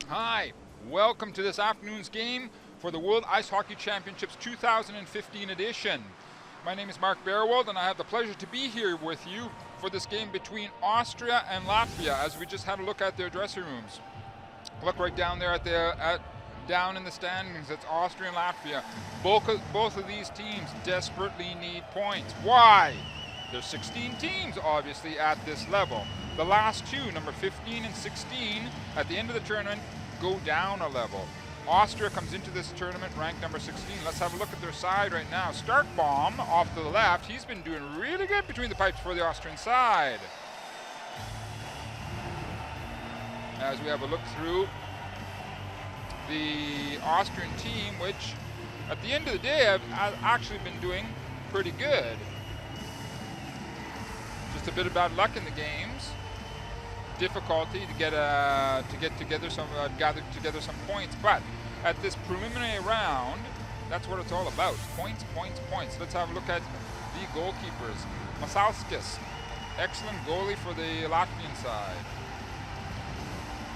Hi, welcome to this afternoon's game for the World Ice Hockey Championships 2015 edition. My name is Mark Bearwold, and I have the pleasure to be here with you for this game between Austria and Latvia, as we just had a look at their dressing rooms. Look right down there down in the standings. It's Austria and Latvia. Both of these teams desperately need points. Why? There's 16 teams, obviously, at this level. The last two, number 15 and 16, at the end of the tournament, go down a level. Austria comes into this tournament ranked number 16. Let's have a look at their side right now. Starkbaum off to the left. He's been doing really good between the pipes for the Austrian side. As we have a look through the Austrian team, which at the end of the day have actually been doing pretty good. Just a bit of bad luck in the games. Difficulty to gather together some points, but at this preliminary round, that's what it's all about. Points, points, points. Let's have a look at the goalkeepers. Masalskis, excellent goalie for the Latvian side.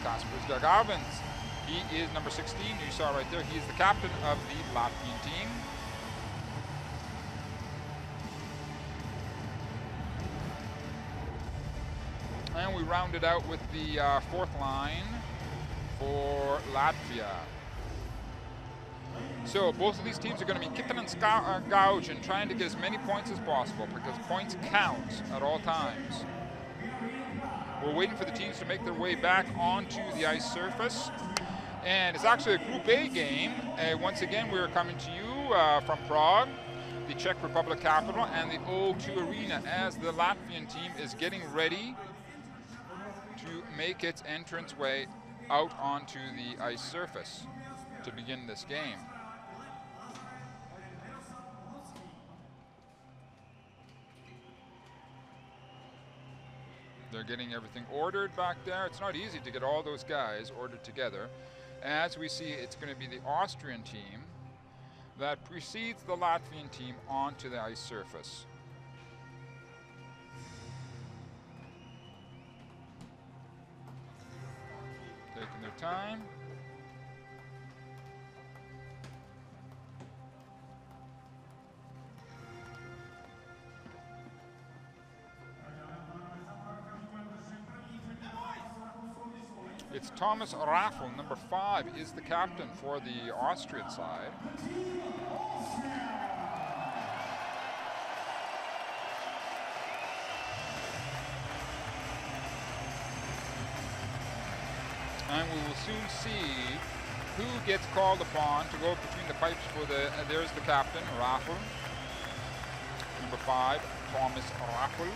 Kaspars Dagavins, he is number 16. You saw right there, he is the captain of the Latvian team. And we round it out with the fourth line for Latvia. So both of these teams are going to be kicking and gouging, trying to get as many points as possible, because points count at all times. We're waiting for the teams to make their way back onto the ice surface. And it's actually a Group A game. Once again, we're coming to you from Prague, the Czech Republic capital, and the O2 Arena, as the Latvian team is getting ready to make its entrance way out onto the ice surface to begin this game. They're getting everything ordered back there. It's not easy to get all those guys ordered together. As we see, it's going to be the Austrian team that precedes the Latvian team onto the ice surface. Taking their time. It's Thomas Raffel, number 5, is the captain for the Austrian side. And we will soon see who gets called upon to go between the pipes for there's the captain, Raffel. Number 5, Thomas Raffel.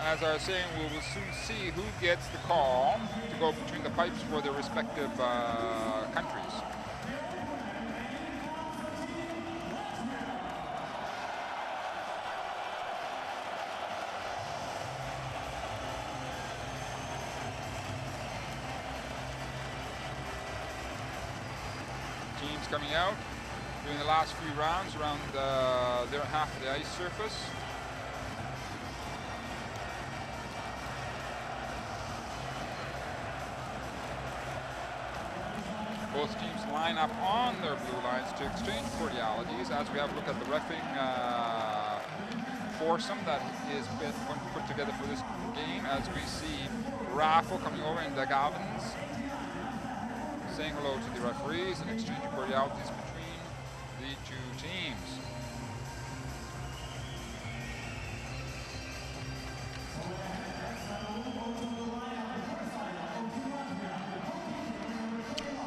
As I was saying, we will soon see who gets the call to go between the pipes for their respective countries. Teams coming out, doing the last few rounds around their half of the ice surface. Both teams line up on their blue lines to exchange cordialities as we have a look at the reffing foursome that is been put together for this game, as we see Raffel coming over and Dagavins saying hello to the referees and exchanging cordialities between the two teams.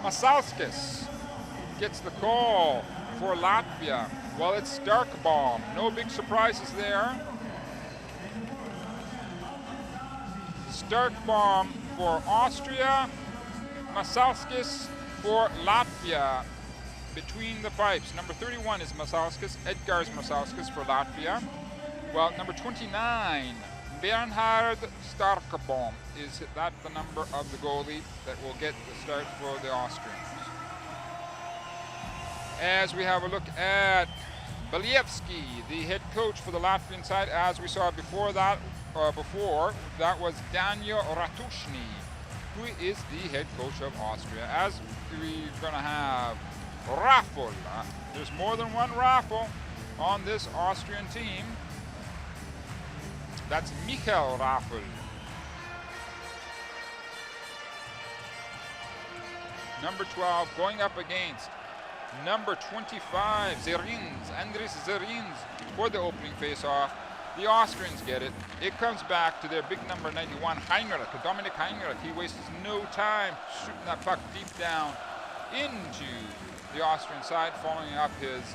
Masalskis gets the call for Latvia. Well, it's Starkbaum. No big surprises there. Starkbaum for Austria. Masalskis for Latvia. Between the pipes. Number 31 is Masalskis. Edgars Masalskis for Latvia. Well, number 29, Bernhard Starkbaum, is that the number of the goalie that will get the start for the Austrians. As we have a look at Believsky, the head coach for the Latvian side, as we saw before that, before, that was Daniel Ratushny, who is the head coach of Austria. As we're going to have Raffel. There's more than one Raffel on this Austrian team. That's Michael Raffel. Number 12 going up against number 25, Zerins, Andris Zerins, for the opening face-off. The Austrians get it. It comes back to their big number 91, Heinrich, Dominic Heinrich. He wastes no time shooting that puck deep down into the Austrian side, following up his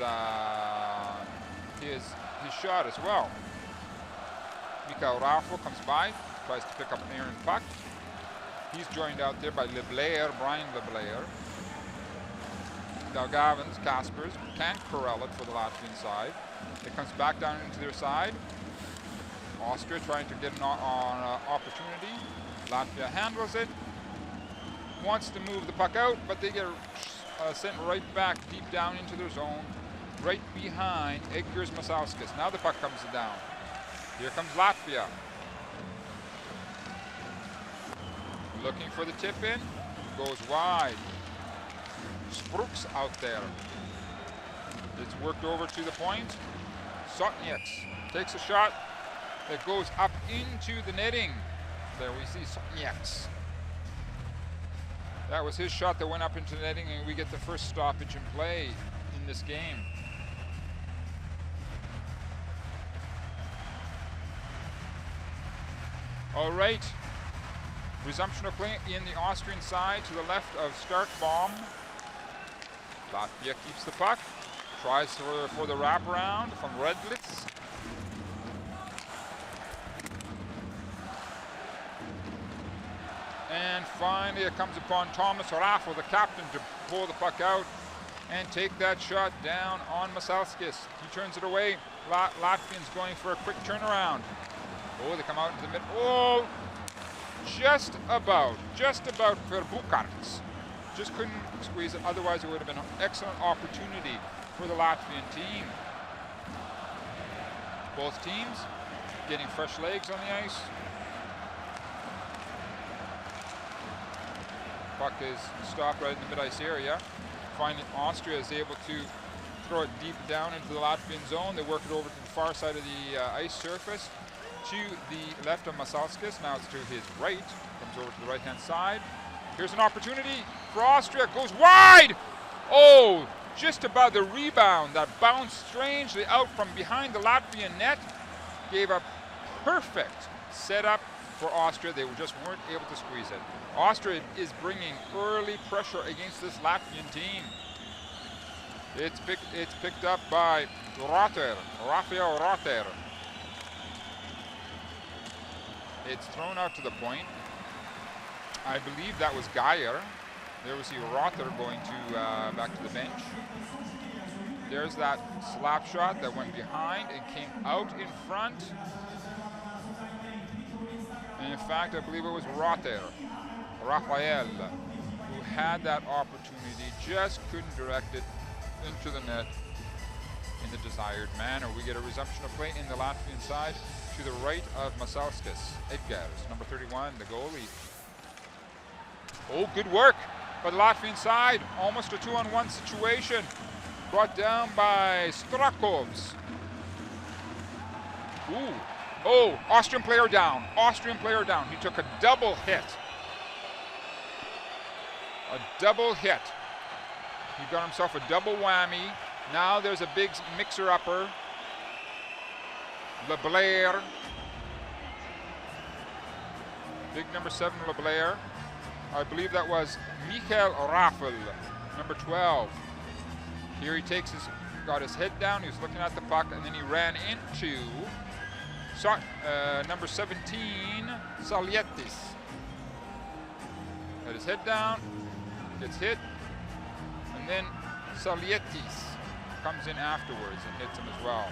shot as well. Mikael Raffel comes by, tries to pick up an errant puck. He's joined out there by Brian Leblair. Now Gavins, Kaspers, can't corral it for the Latvian side. It comes back down into their side. Austria trying to get an opportunity. Latvia handles it. Wants to move the puck out, but they get sent right back deep down into their zone, right behind Edgars Masauskas. Now the puck comes down. Here comes Latvia. Looking for the tip in, goes wide. Spruks out there. It's worked over to the point. Sotnieks takes a shot that goes up into the netting. There we see Sotnieks. That was his shot that went up into the netting, and we get the first stoppage in play in this game. All right. Resumption of play in the Austrian side to the left of Starkbaum. Latvia keeps the puck. Tries for the wraparound from Redlitz. And finally it comes upon Thomas Raffel, the captain, to pull the puck out and take that shot down on Masalskis. He turns it away. Latvians going for a quick turnaround. Oh, they come out into the mid. Oh! Just about for Bukarts. Just couldn't squeeze it, otherwise it would have been an excellent opportunity for the Latvian team. Both teams getting fresh legs on the ice. Puck is stopped right in the mid-ice area. Finally, Austria is able to throw it deep down into the Latvian zone. They work it over to the far side of the ice surface. To the left of Masalskis, now it's to his right, comes over to the right-hand side. Here's an opportunity for Austria, goes wide! Oh, just about the rebound that bounced strangely out from behind the Latvian net. Gave a perfect setup for Austria. They just weren't able to squeeze it. Austria is bringing early pressure against this Latvian team. It's picked up by Rafael Rotter. It's thrown out to the point. I believe that was Geyer. There we see Rother going to back to the bench. There's that slap shot that went behind and came out in front. And in fact, I believe it was Rother, Rafael, who had that opportunity, just couldn't direct it into the net in the desired manner. We get a resumption of play in the Latvian side. To the right of Masalskis, Edgars, number 31, the goalie. Oh, good work by the Latvian side. Almost a 2-on-1 situation. Brought down by Strakovs. Ooh. Oh, Austrian player down. Austrian player down. He took a double hit. A double hit. He got himself a double whammy. Now there's a big mixer-upper. LeBlair. Big number 7, LeBlair. I believe that was Michael Raffel, number 12. Here he got his head down, he was looking at the puck, and then he ran into number 17, Salietis. Had his head down, gets hit, and then Salietis comes in afterwards and hits him as well.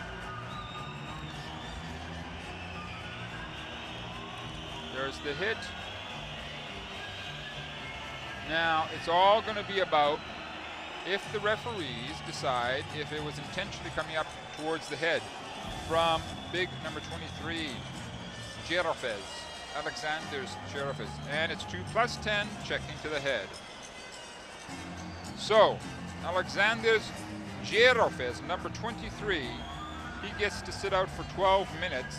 There's the hit. Now, it's all going to be about if the referees decide if it was intentionally coming up towards the head from big number 23. Jerofez. Alexander's Jerofez. And it's 2+10, checking to the head. So, Alexander's Jerofez, number 23, he gets to sit out for 12 minutes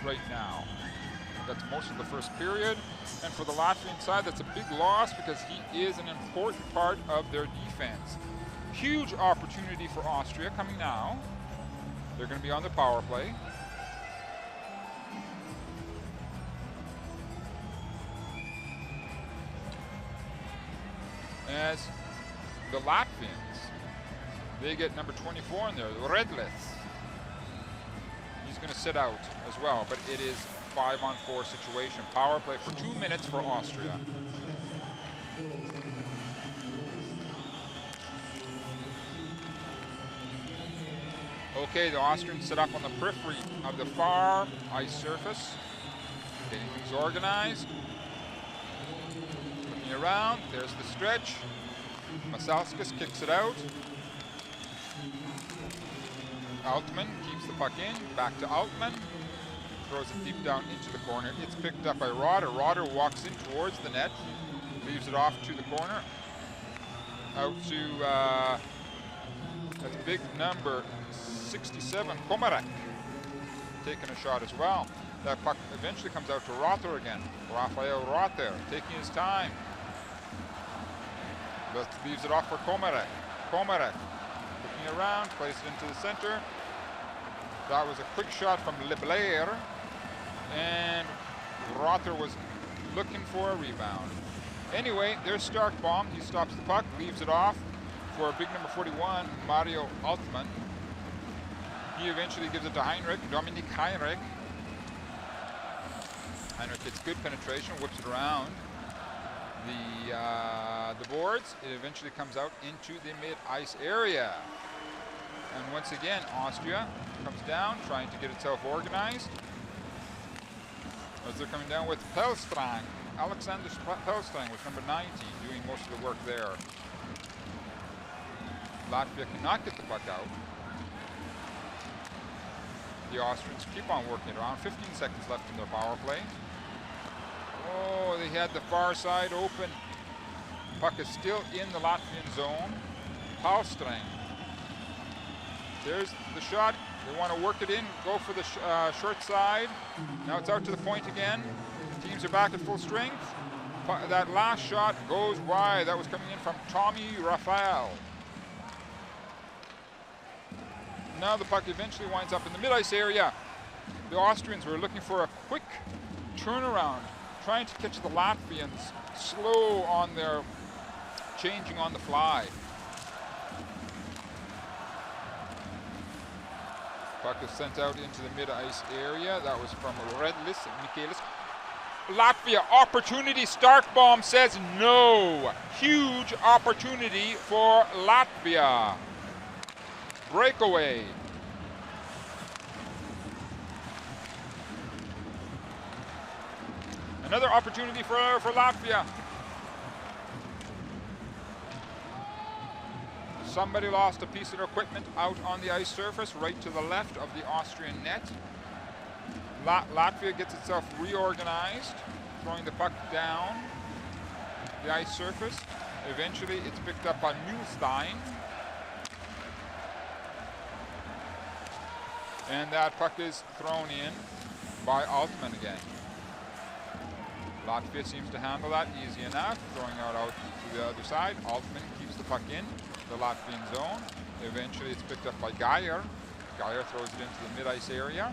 right now. That's most of the first period. And for the Latvian side, that's a big loss because he is an important part of their defense. Huge opportunity for Austria coming now. They're going to be on the power play. As the Latvians, they get number 24 in there, Redlis. He's going to sit out as well, but it is 5-on-4 situation. Power play for 2 minutes for Austria. Okay, the Austrians set up on the periphery of the far ice surface. Getting things organized. Looking around, there's the stretch. Masalskis kicks it out. Altman keeps the puck in, back to Altman. Throws it deep down into the corner. It's picked up by Rotter. Rotter walks in towards the net. Leaves it off to the corner. Out to, that's big number 67, Komarek. Taking a shot as well. That puck eventually comes out to Rotter again. Rafael Rotter taking his time. But leaves it off for Komarek. Komarek looking around, plays it into the center. That was a quick shot from LeBlair. And Rotter was looking for a rebound. Anyway, there's Starkbaum. He stops the puck, leaves it off for big number 41, Mario Altman. He eventually gives it to Heinrich, Dominik Heinrich. Heinrich gets good penetration, whips it around the boards. It eventually comes out into the mid-ice area. And once again, Austria comes down, trying to get itself organized. As they're coming down with Pelstrang. Alexander Pelstrang with number 90, doing most of the work there. Latvia cannot get the puck out. The Austrians keep on working it around. 15 seconds left in their power play. Oh, they had the far side open. Puck is still in the Latvian zone. Pelstrang. There's the shot. They want to work it in, go for the short side. Now it's out to the point again. Teams are back at full strength. That last shot goes wide. That was coming in from Tommy Raphael. Now the puck eventually winds up in the mid-ice area. The Austrians were looking for a quick turnaround, trying to catch the Latvians slow on their changing on the fly. Puck is sent out into the mid-ice area. That was from Redlis and Michaelis. Latvia, opportunity. Starkbaum says no. Huge opportunity for Latvia. Breakaway. Another opportunity for Latvia. Somebody lost a piece of their equipment out on the ice surface, right to the left of the Austrian net. Latvia gets itself reorganized, throwing the puck down the ice surface. Eventually, it's picked up by Mühlstein. And that puck is thrown in by Altman again. Latvia seems to handle that easy enough, throwing out to the other side. Altman keeps the puck in the Latvian zone. Eventually it's picked up by Geyer. Geyer throws it into the mid-ice area.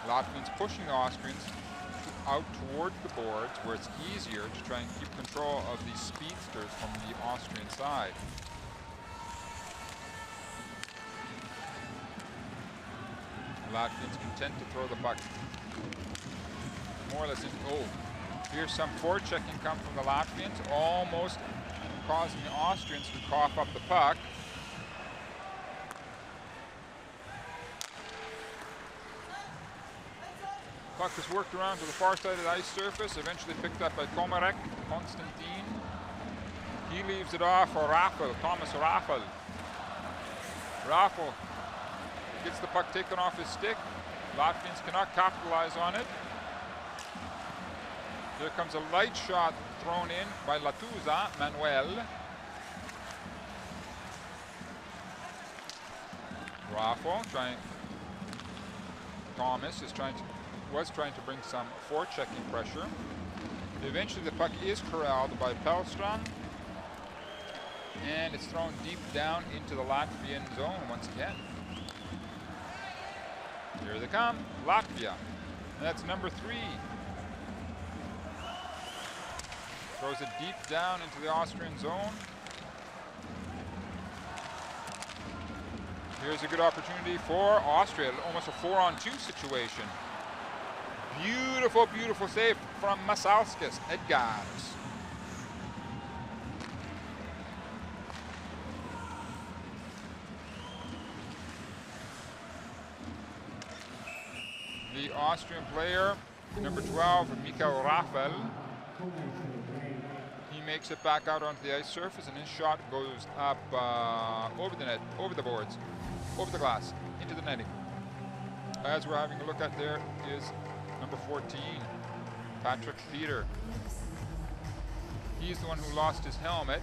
Latvians pushing the Austrians out toward the boards where it's easier to try and keep control of these speedsters from the Austrian side. Latvians content to throw the puck more or less in. Oh, here's some forechecking come from the Latvians, almost causing the Austrians to cough up the puck. Puck is worked around to the far side of the ice surface, eventually picked up by Komarek, Konstantin. He leaves it off for Raffel, Thomas Raffel. Raffel gets the puck taken off his stick. Latvians cannot capitalize on it. Here comes a light shot thrown in by Latuza, Manuel. Raffo Thomas was trying to bring some forechecking pressure. Eventually the puck is corralled by Pelstrom, and it's thrown deep down into the Latvian zone once again. Here they come, Latvia. And that's number 3. Throws it deep down into the Austrian zone. Here's a good opportunity for Austria, almost a 4-on-2 situation. Beautiful, beautiful save from Masalskis, Edgars. The Austrian player, number 12, Mikael Raffel. He makes it back out onto the ice surface, and his shot goes up over the net, over the boards, over the glass, into the netting. As we're having a look at there is number 14, Patrick Peter. He's the one who lost his helmet.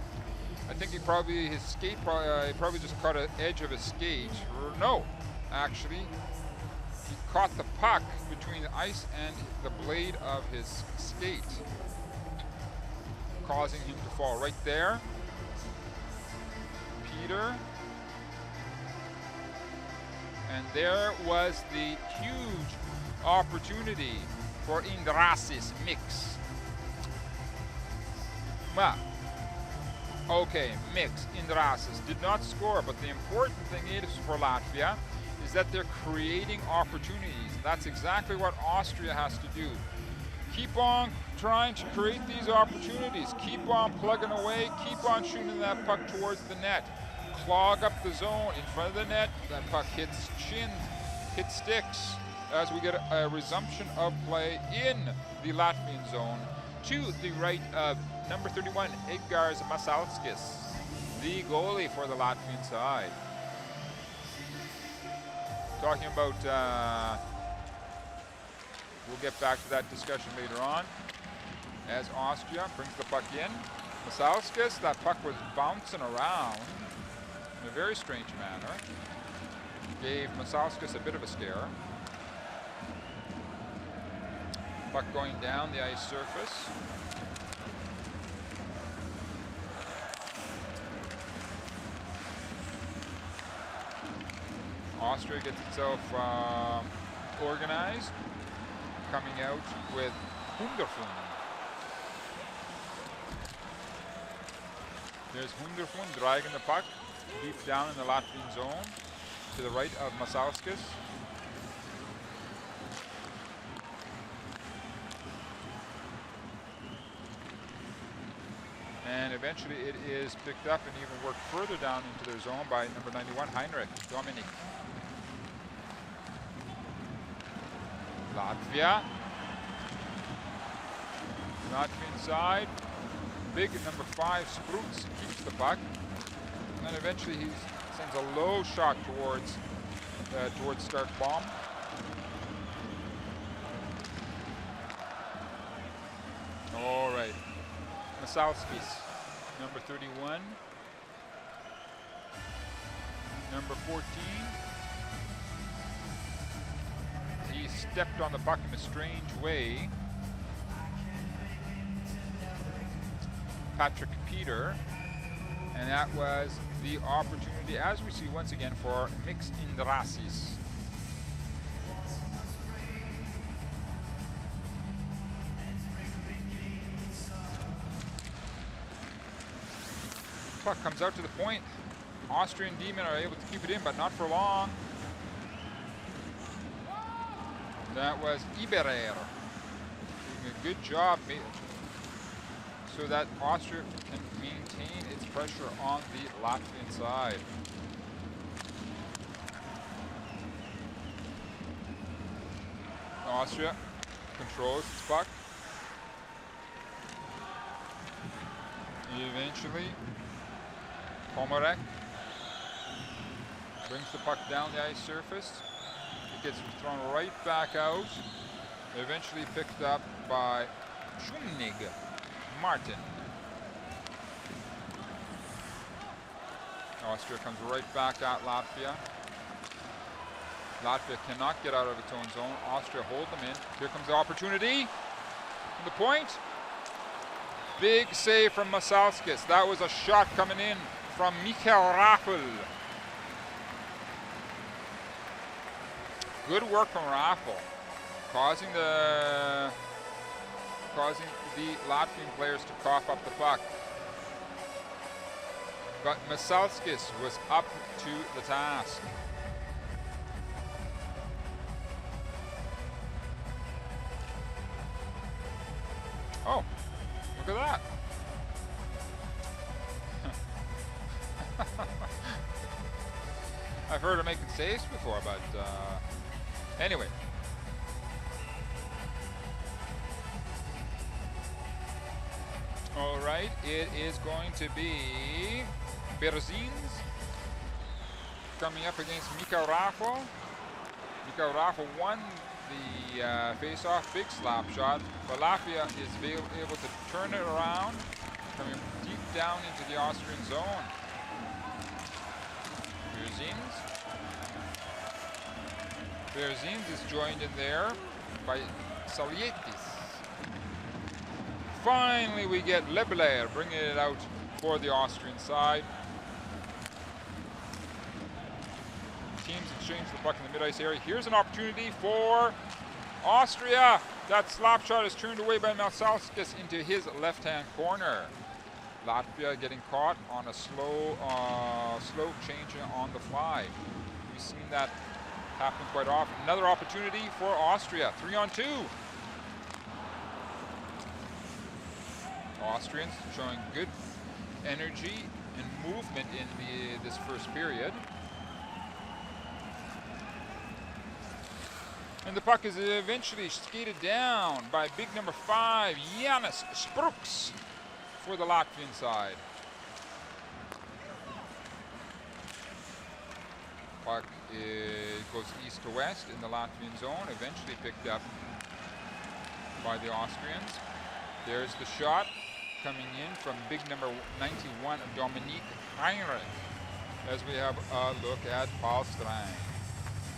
I think his skate, he probably just caught an edge of his skate. Or no, actually, he caught the puck between the ice and the blade of his skate, causing him to fall right there. Peter. And there was the huge opportunity for Indrasis mix. Well, okay, mix, Indrasis did not score, but the important thing is for Latvia is that they're creating opportunities. That's exactly what Austria has to do. Keep on trying to create these opportunities. Keep on plugging away. Keep on shooting that puck towards the net. Clog up the zone in front of the net. That puck hits shins, hits sticks, as we get a resumption of play in the Latvian zone to the right of number 31, Edgars Masalskis, the goalie for the Latvian side. Talking about, we'll get back to that discussion later on, as Austria brings the puck in. Masalskis, that puck was bouncing around in a very strange manner. Gave Masalskis a bit of a scare. Puck going down the ice surface. Austria gets itself organized, coming out with Hunderfund. There's Hunderfund dragging the puck deep down in the Latvian zone to the right of Masalskis. And eventually it is picked up and even worked further down into their zone by number 91, Heinrich Dominik. Latvia. Latvian side. Big number 5, Spruts, keeps the puck. And then eventually he sends a low shot towards Stark Bomb. All right. Masalskis, number 31. Number 14. He stepped on the puck in a strange way. Patrick Peter. And that was the opportunity, as we see once again, for Mix Indrasis. Puck comes out to the point. Austrian Demon are able to keep it in, but not for long. That was Iberer doing a good job so that Austria can maintain its pressure on the Latvian side. Austria controls its puck. Eventually, Komorek brings the puck down the ice surface. gets thrown right back out. Eventually picked up by Schumnig Martin. Austria comes right back at Latvia. Latvia cannot get out of its own zone. Austria hold them in. Here comes the opportunity. The point. Big save from Masalskis. That was a shot coming in from Michael Raffel. Good work from Raffel, causing the Latvian players to cough up the puck. But Masalskis was up to the task. Oh, look at that. I've heard of making saves before, but anyway. All right, it is going to be Berzins coming up against Mika Raffel. Mika Raffel won the face-off big slap shot, but Latvia is able to turn it around, coming deep down into the Austrian zone. Berzins is joined in there by Salietis. Finally, we get Lebler bringing it out for the Austrian side. Teams exchange the puck in the mid-ice area. Here's an opportunity for Austria. That slap shot is turned away by Masalskis into his left-hand corner. Latvia getting caught on a slow change on the fly. We've seen that happen quite often. Another opportunity for Austria, 3-on-2. Austrians showing good energy and movement in this first period. And the puck is eventually skated down by big number 5, Janis Spruks, for the Latvian side. Puck goes east to west in the Latvian zone, eventually picked up by the Austrians. There's the shot coming in from big number 91, Dominique Heinrich, as we have a look at Alstrang.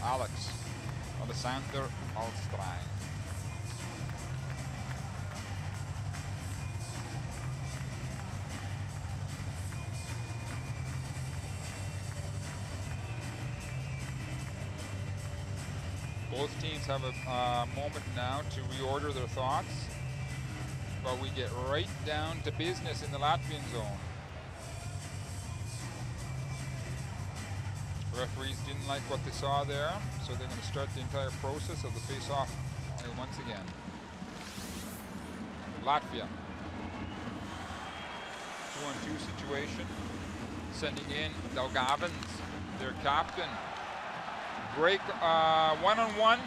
Alexander Alstrang. Both teams have a moment now to reorder their thoughts, but we get right down to business in the Latvian zone. Referees didn't like what they saw there, so they're going to start the entire process of the face-off once again. Latvia. 2-on-2 situation. Sending in Daugavins, their captain. Break, 1-on-1,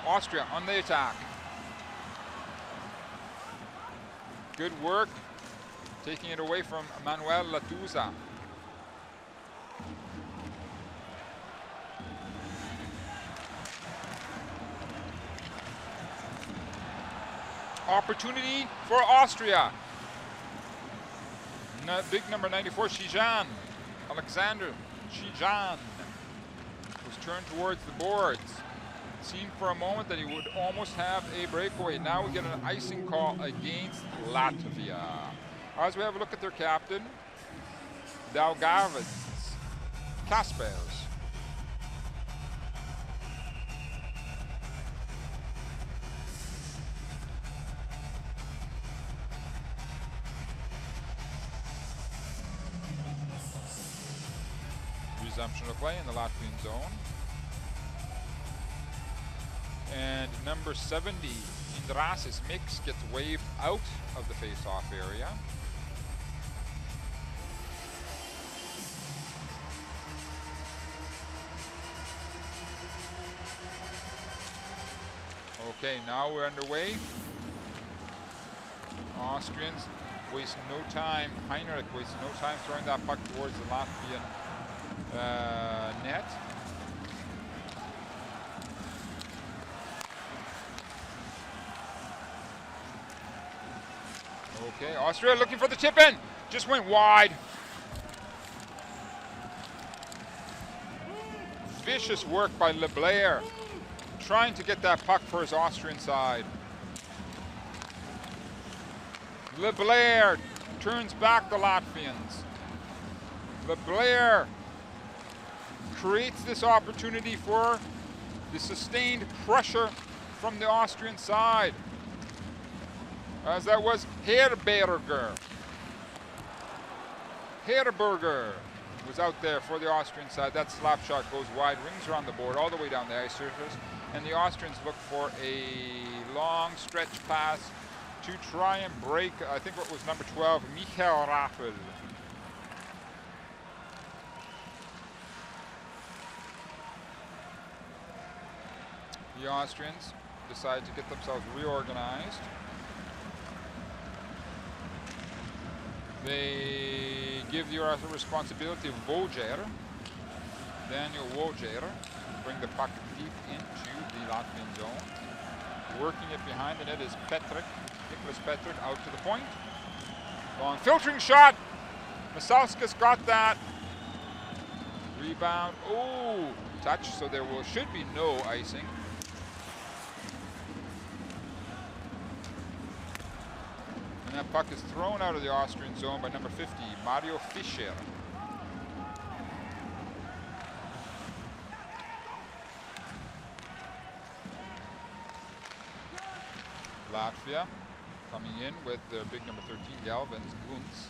Austria on the attack. Good work, taking it away from Manuel Latuza. Opportunity for Austria. Big number 94, Shijan. Alexander Shijan was turned towards the boards. It seemed for a moment that he would almost have a breakaway. Now we get an icing call against Latvia. As we have a look at their captain, Daugavins, Kaspers. Resumption of play in the Latvian zone. And number 70, Indrasis Mix, gets waved out of the face-off area. Okay, now we're underway. Austrians waste no time. Heinrich wastes no time throwing that puck towards the Latvian net. Okay, Austria looking for the tip in. Just went wide. Vicious work by LeBlair, trying to get that puck for his Austrian side. LeBlair turns back the Latvians. LeBlair creates this opportunity for the sustained pressure from the Austrian side, as that was Herberger. Herberger was out there for the Austrian side. That slap shot goes wide, rings around the board all the way down the ice surface, and the Austrians look for a long stretch pass to try and break, I think what was number 12, Michael Raffel. The Austrians decide to get themselves reorganized. They give the responsibility of Wojciech, Daniel Wojciech, bring the puck deep into the Latvian zone. Working it behind the net is Petrick, Nicholas Petrick, out to the point. Long filtering shot. Masalskis got that. Rebound. Oh, touch. So there should be no icing. And that puck is thrown out of the Austrian zone by number 50, Mario Fischer. Latvia coming in with their big number 13, Galvins, Gunz.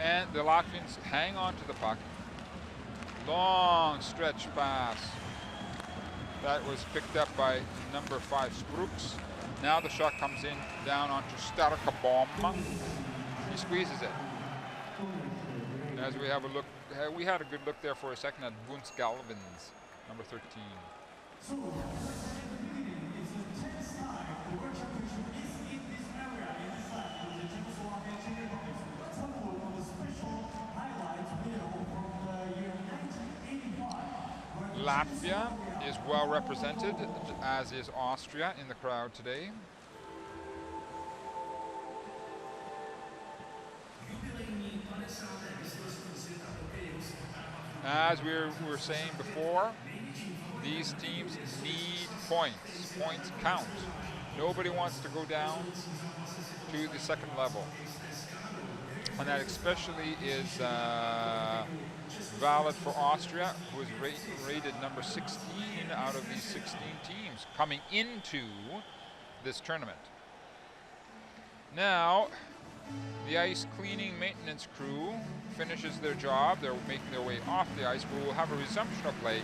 And the Latvians hang on to the puck. Long stretch pass. That was picked up by number 5, Sprooks. Now the shot comes in down onto Starkebom. He squeezes it. As we have a look, we had a good look there for a second at Gunz Galvins, number 13. Latvia is well represented, as is Austria in the crowd today. As we were saying before, these teams need points. Points count. Nobody wants to go down to the second level. And that especially is valid for Austria, who is rated number 16 out of these 16 teams coming into this tournament. Now, the ice cleaning maintenance crew finishes their job. They're making their way off the ice, but we'll have a resumption of play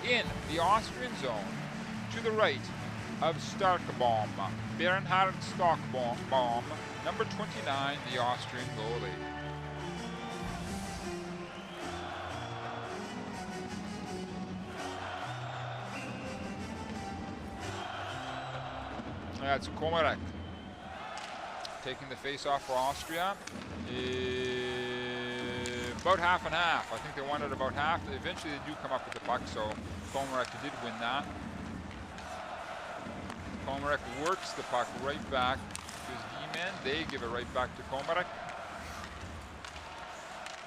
in the Austrian zone to the right of Starkebom. Bernhard Starkebom, number 29, the Austrian goalie. That's Komarek taking the face-off for Austria. About half and half. I think they wanted about half. Eventually they do come up with the puck, so Komarek did win that. Komarek works the puck right back to his D-men. They give it right back to Komarek.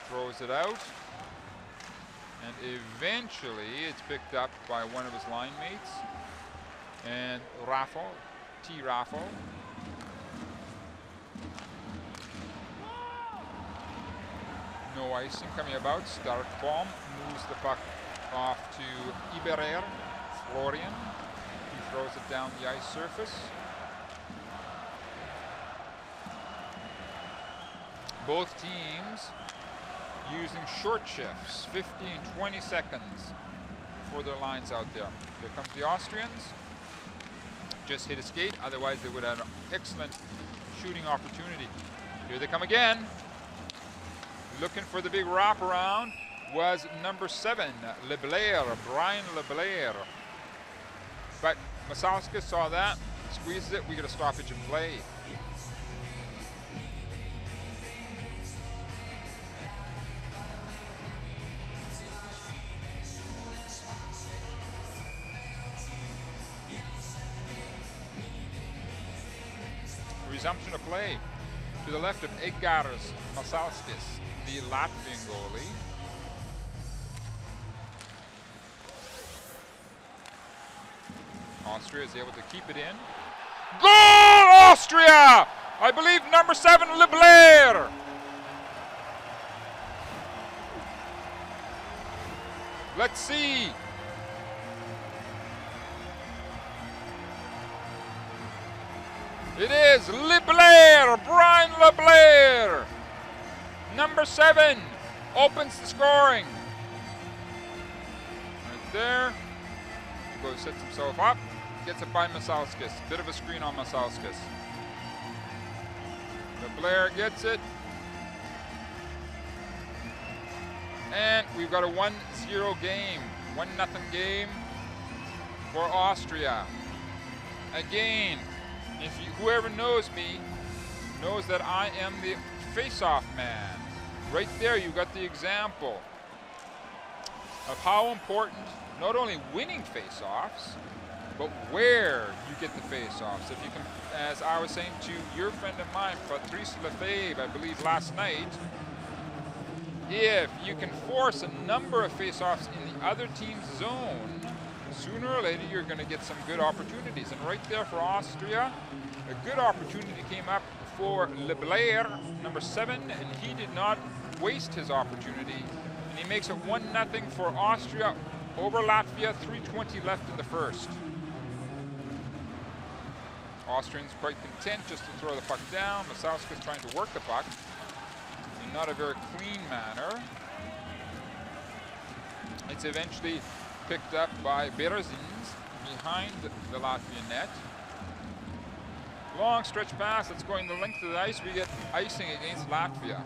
Throws it out. And eventually it's picked up by one of his line mates. And Raffel, T. Raffel. No icing coming about. Starkebom moves the puck off to Iberer, Florian. He throws it down the ice surface. Both teams using short shifts, 15, 20 seconds for their lines out there. Here comes the Austrians. Just hit a skate, otherwise they would have an excellent shooting opportunity. Here they come again. Looking for the big wraparound was number 7, LeBlair, Brian LeBlair. But Masalskis saw that, squeezes it, we get a stoppage in play. resumption of play. To the left of Edgars Masalskis, the Latvian goalie. Austria is able to keep it in. Goal, Austria! I believe number 7, Leblair. Let's see. It is Leblair, Brian Leblair. Number 7 opens the scoring. Right there. He goes, sets himself up, gets it by Masalskis. Bit of a screen on Masalskis. Leblair gets it. And we've got a 1-0 game, 1-0 game for Austria. Again, whoever knows me knows that I am the face-off man. Right there, you got the example of how important not only winning face-offs, but where you get the face-offs. If you can, as I was saying to your friend of mine, Patrice Lefebvre, I believe last night, if you can force a number of face-offs in the other team's zone, sooner or later you're going to get some good opportunities. And right there for Austria, a good opportunity came up for Leblair, number 7, and he did not waste his opportunity. And he makes it 1-0 for Austria over Latvia, 3:20 left in the first. Austrians quite content just to throw the puck down. Masalskis trying to work the puck in not a very clean manner. It's eventually picked up by Berezins behind the Latvian net. Long stretch pass that's going the length of the ice. We get icing against Latvia.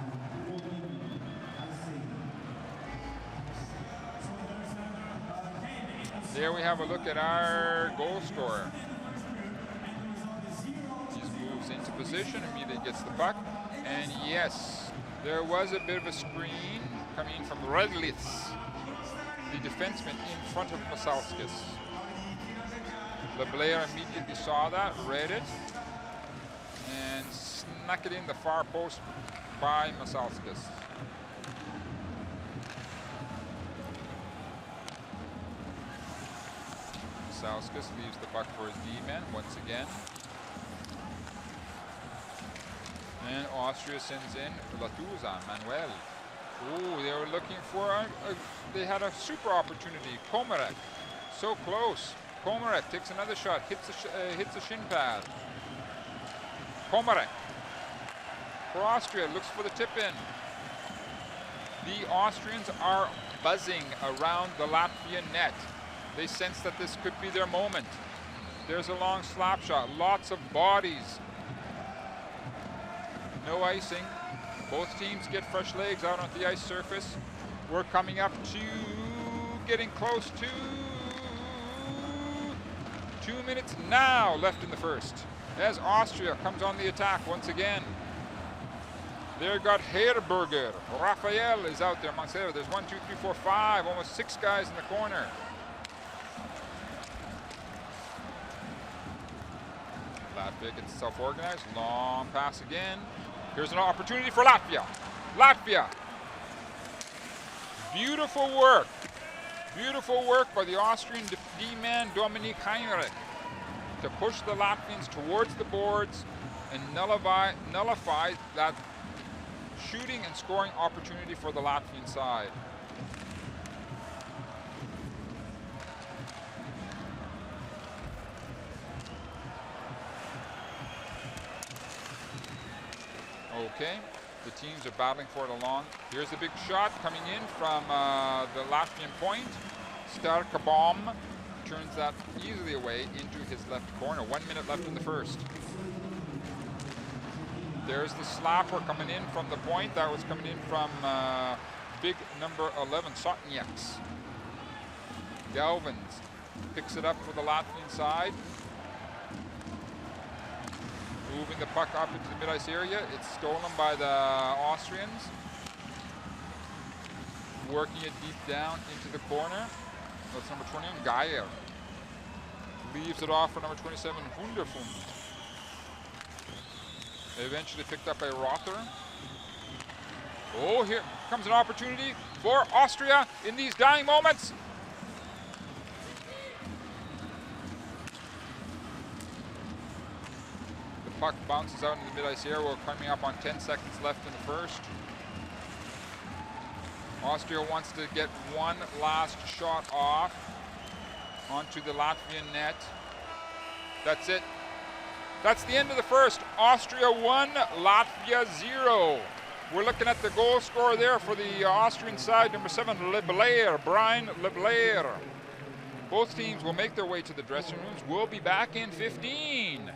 There we have a look at our goal scorer. He moves into position, immediately gets the puck. And yes, there was a bit of a screen coming from Redlitz, the defenseman in front of Masalskis. Leblair immediately saw that, read it, and snuck it in the far post by Masalskis. Masalskis leaves the puck for his D-man once again. And Austria sends in Latuzan, Manuel. Oh, they were looking for they had a super opportunity. Komarek, so close. Komarek takes another shot, hits a shin pad. Komarek for Austria, looks for the tip in. The Austrians are buzzing around the Latvian net. They sense that this could be their moment. There's a long slap shot, lots of bodies. No icing. Both teams get fresh legs out on the ice surface. We're coming up to getting close to 2 minutes now left in the first, as Austria comes on the attack once again. There got Herberger. Raphael is out there amongst there. There's 1, 2, 3, 4, 5, almost 6 guys in the corner. Latvia gets itself organized. Long pass again. Here's an opportunity for Latvia. Latvia. Beautiful work. Beautiful work by the Austrian D-man Dominik Heinrich to push the Latvians towards the boards and nullify that shooting and scoring opportunity for the Latvian side. Okay, the teams are battling for it along. Here's a big shot coming in from the Latvian point. Starkabom turns that easily away into his left corner. 1 minute left in the first. There's the slapper coming in from the point. That was coming in from big number 11, Sotnieks. Galvins picks it up for the Latvian side. Moving the puck up into the mid-ice area. It's stolen by the Austrians. Working it deep down into the corner. That's number 21, Geyer. Leaves it off for number 27, Hunderfund. Eventually picked up by Rother. Oh, here comes an opportunity for Austria in these dying moments. The puck bounces out into the mid-ice area. We're coming up on 10 seconds left in the first. Austria wants to get one last shot off onto the Latvian net. That's it. That's the end of the first. Austria 1, Latvia 0. We're looking at the goal scorer there for the Austrian side, number 7, Leblair, Brian Leblair. Both teams will make their way to the dressing rooms. We'll be back in 15.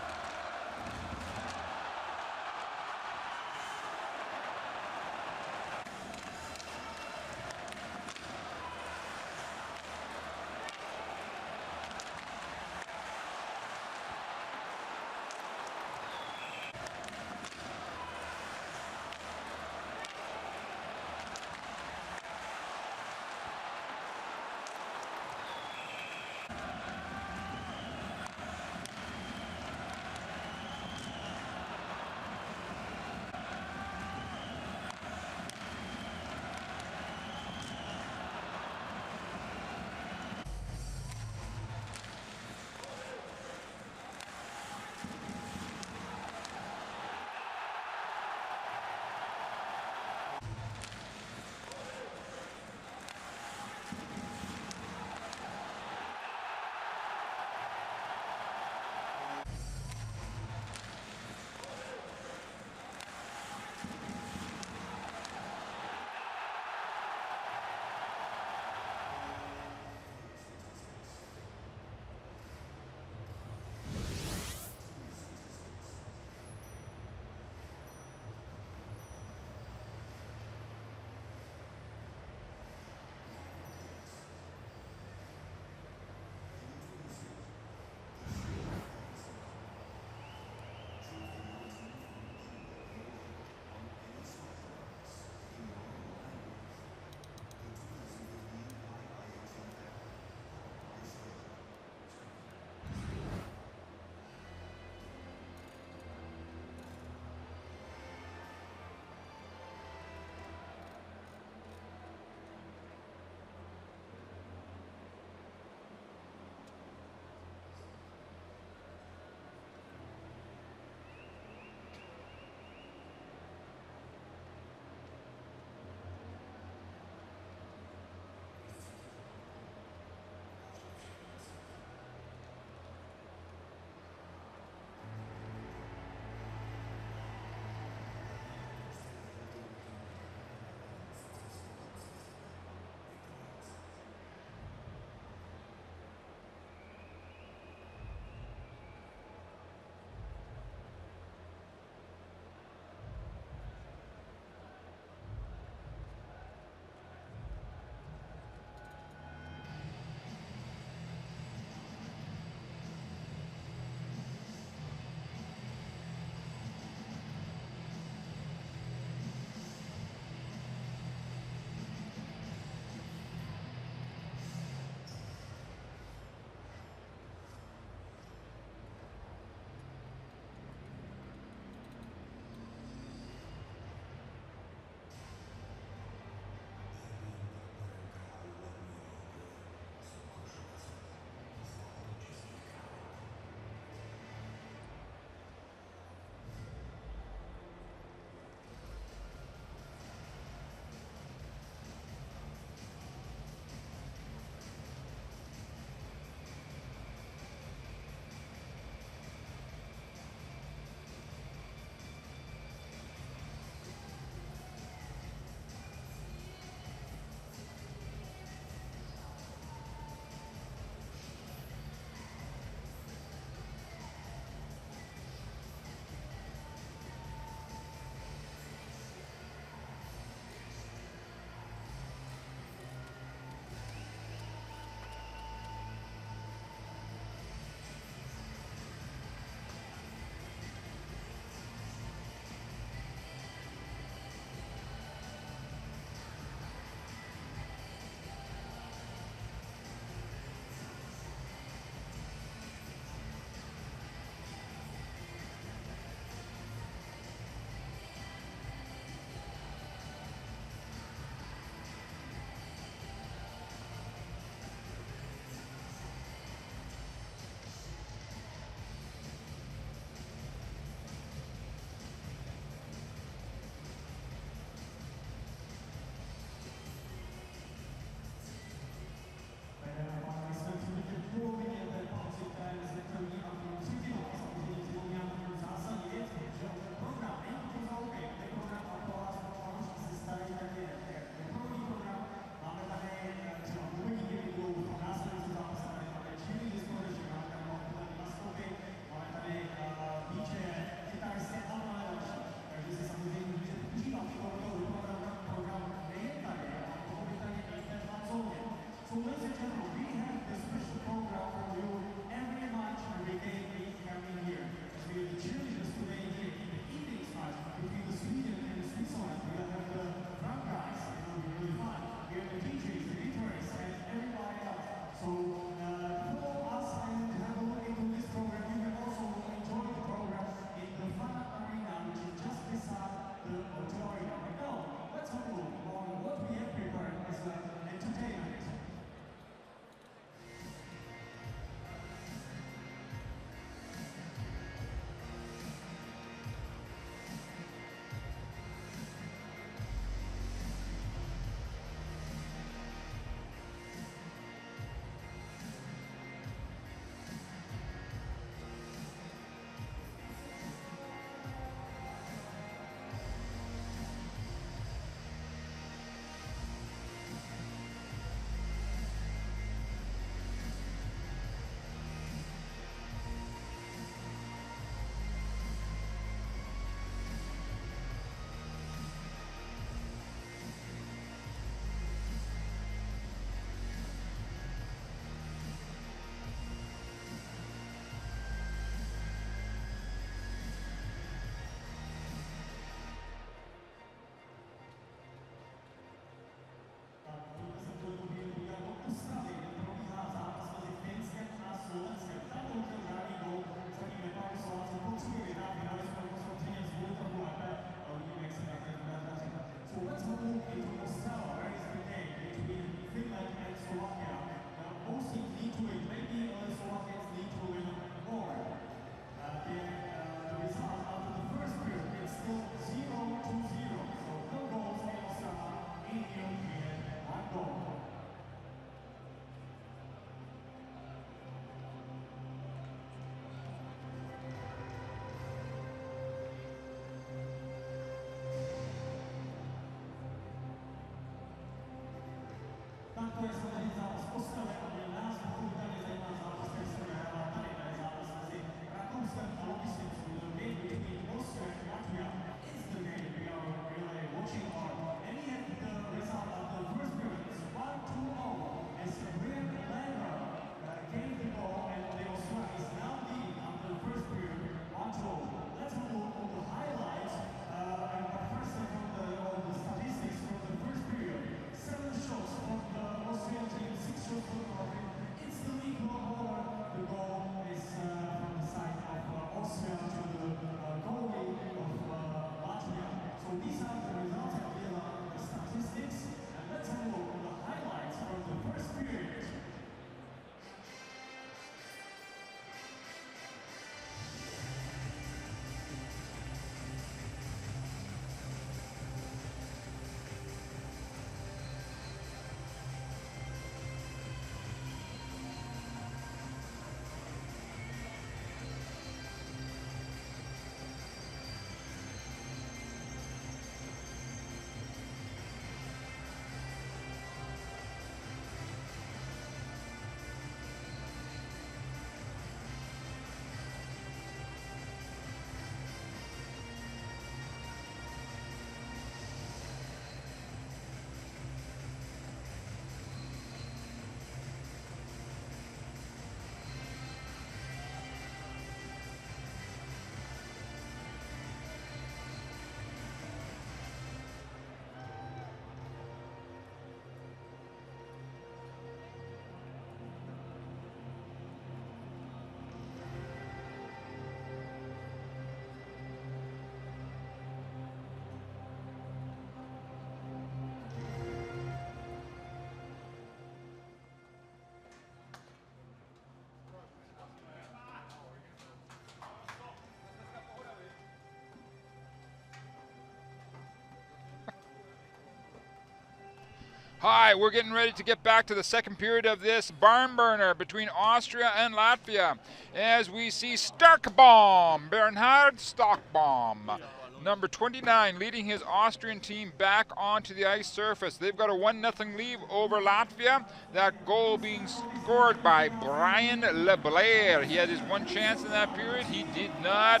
Hi, we're getting ready to get back to the second period of this barn burner between Austria and Latvia as we see Starkbaum, Bernhard Starkbaum, number 29, leading his Austrian team back onto the ice surface. They've got a 1-0 lead over Latvia, that goal being scored by Brian LeBlair. He had his one chance in that period. He did not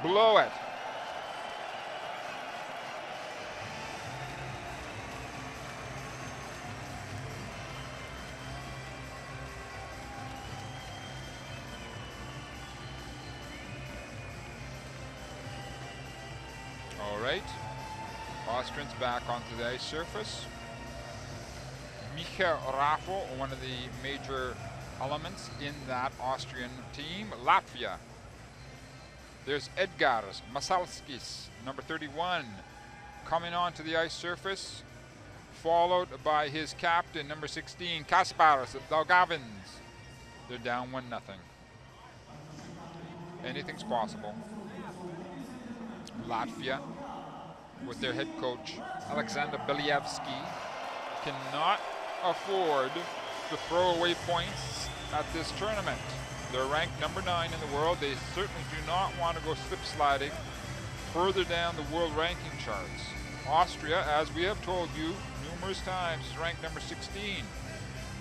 blow it. All right, Austrians back onto the ice surface. Micha Raffo, one of the major elements in that Austrian team. Latvia, there's Edgars Masalskis, number 31, coming onto the ice surface, followed by his captain, number 16, Kaspars Daugavins. They're down 1-0. Anything's possible. Latvia, with their head coach Alexander Believsky, cannot afford to throw away points at this tournament. They're ranked number 9 in the world. They certainly do not want to go slip sliding further down the world ranking charts. Austria, as we have told you numerous times, is ranked number 16.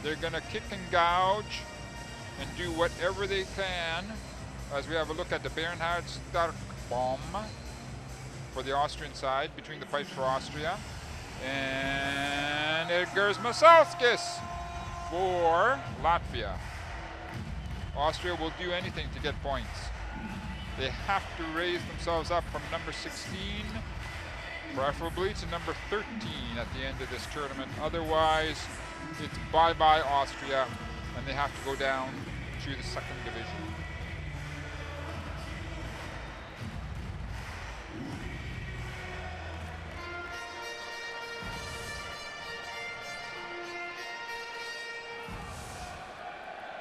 They're going to kick and gouge and do whatever they can, as we have a look at the Bernhard Starkbaum for the Austrian side, between the pipes for Austria, and Edgars Masalskis for Latvia. Austria will do anything to get points. They have to raise themselves up from number 16, preferably to number 13 at the end of this tournament. Otherwise, it's bye-bye Austria, and they have to go down to the second division.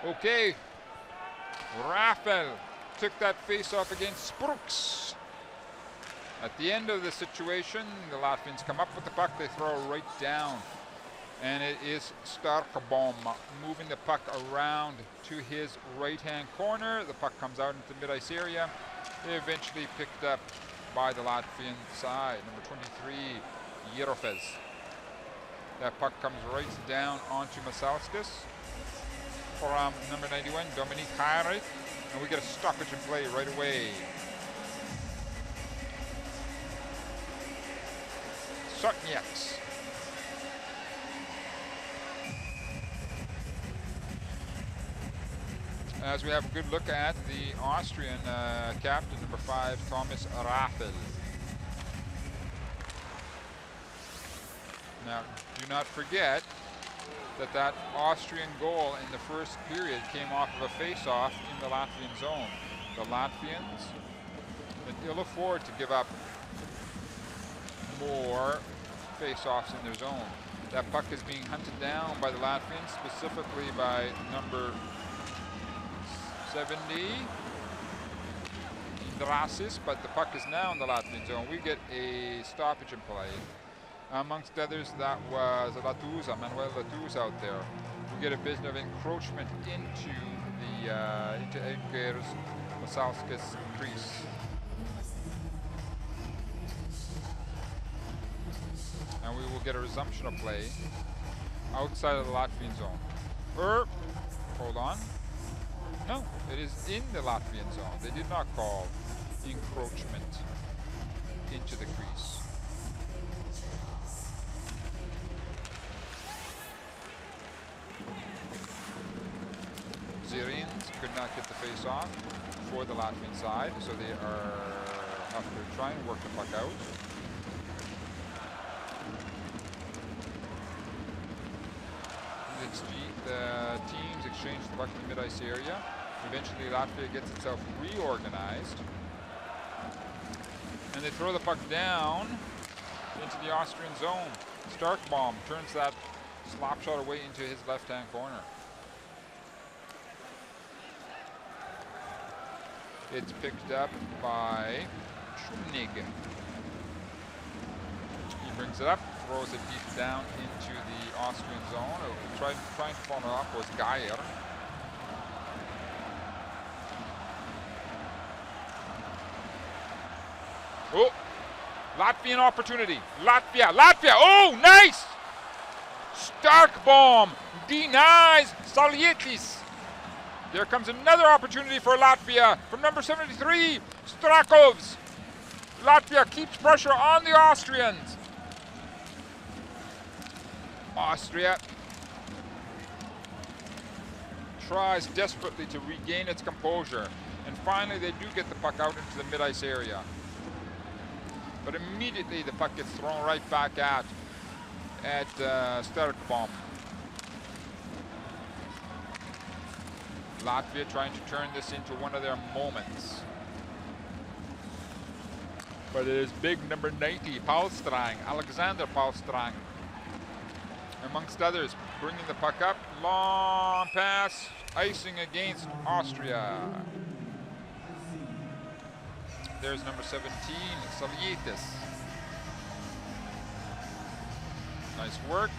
Okay, Raffel took that face-off against Sprooks. At the end of the situation, the Latvians come up with the puck, they throw right down. And it is Starkbaum moving the puck around to his right-hand corner. The puck comes out into the mid-ice area. Eventually picked up by the Latvian side, number 23, Yerofez. That puck comes right down onto Masalskis from number 91, Dominique Heiret, and we get a stoppage in play right away. Sotnieks. As we have a good look at the Austrian captain, number 5, Thomas Raffel. Now, do not forget that Austrian goal in the first period came off of a face-off in the Latvian zone. The Latvians can ill afford to give up more face-offs in their zone. That puck is being hunted down by the Latvians, specifically by number 70, Drasis, but the puck is now in the Latvian zone. We get a stoppage in play. Amongst others, that was Manuel Lattuza out there. We get a bit of encroachment into Edgars Masalskis crease. And we will get a resumption of play outside of the Latvian zone. Hold on. No, it is in the Latvian zone. They did not call encroachment into the crease. Syrians could not get the face off for the Latvian side, so they have to try and work the puck out. The teams exchange the puck in the mid-ice area. Eventually Latvia gets itself reorganized, and they throw the puck down into the Austrian zone. Starkbaum turns that slap shot away into his left-hand corner. It's picked up by Chumnig. He brings it up. throws it deep down into the Austrian zone. Trying to follow up was Geyer. Oh, Latvian opportunity. Latvia. Oh, nice! Stark bomb denies Salietis. There comes another opportunity for Latvia from number 73, Strakovs. Latvia keeps pressure on the Austrians. Austria tries desperately to regain its composure, and finally they do get the puck out into the mid-ice area. But immediately the puck gets thrown right back at Sterkbaum. Latvia trying to turn this into one of their moments. But it is big number 90, Paulstrang, Alexander Paulstrang. Amongst others, bringing the puck up, long pass, icing against Austria. There's number 17, Salietis. Nice work.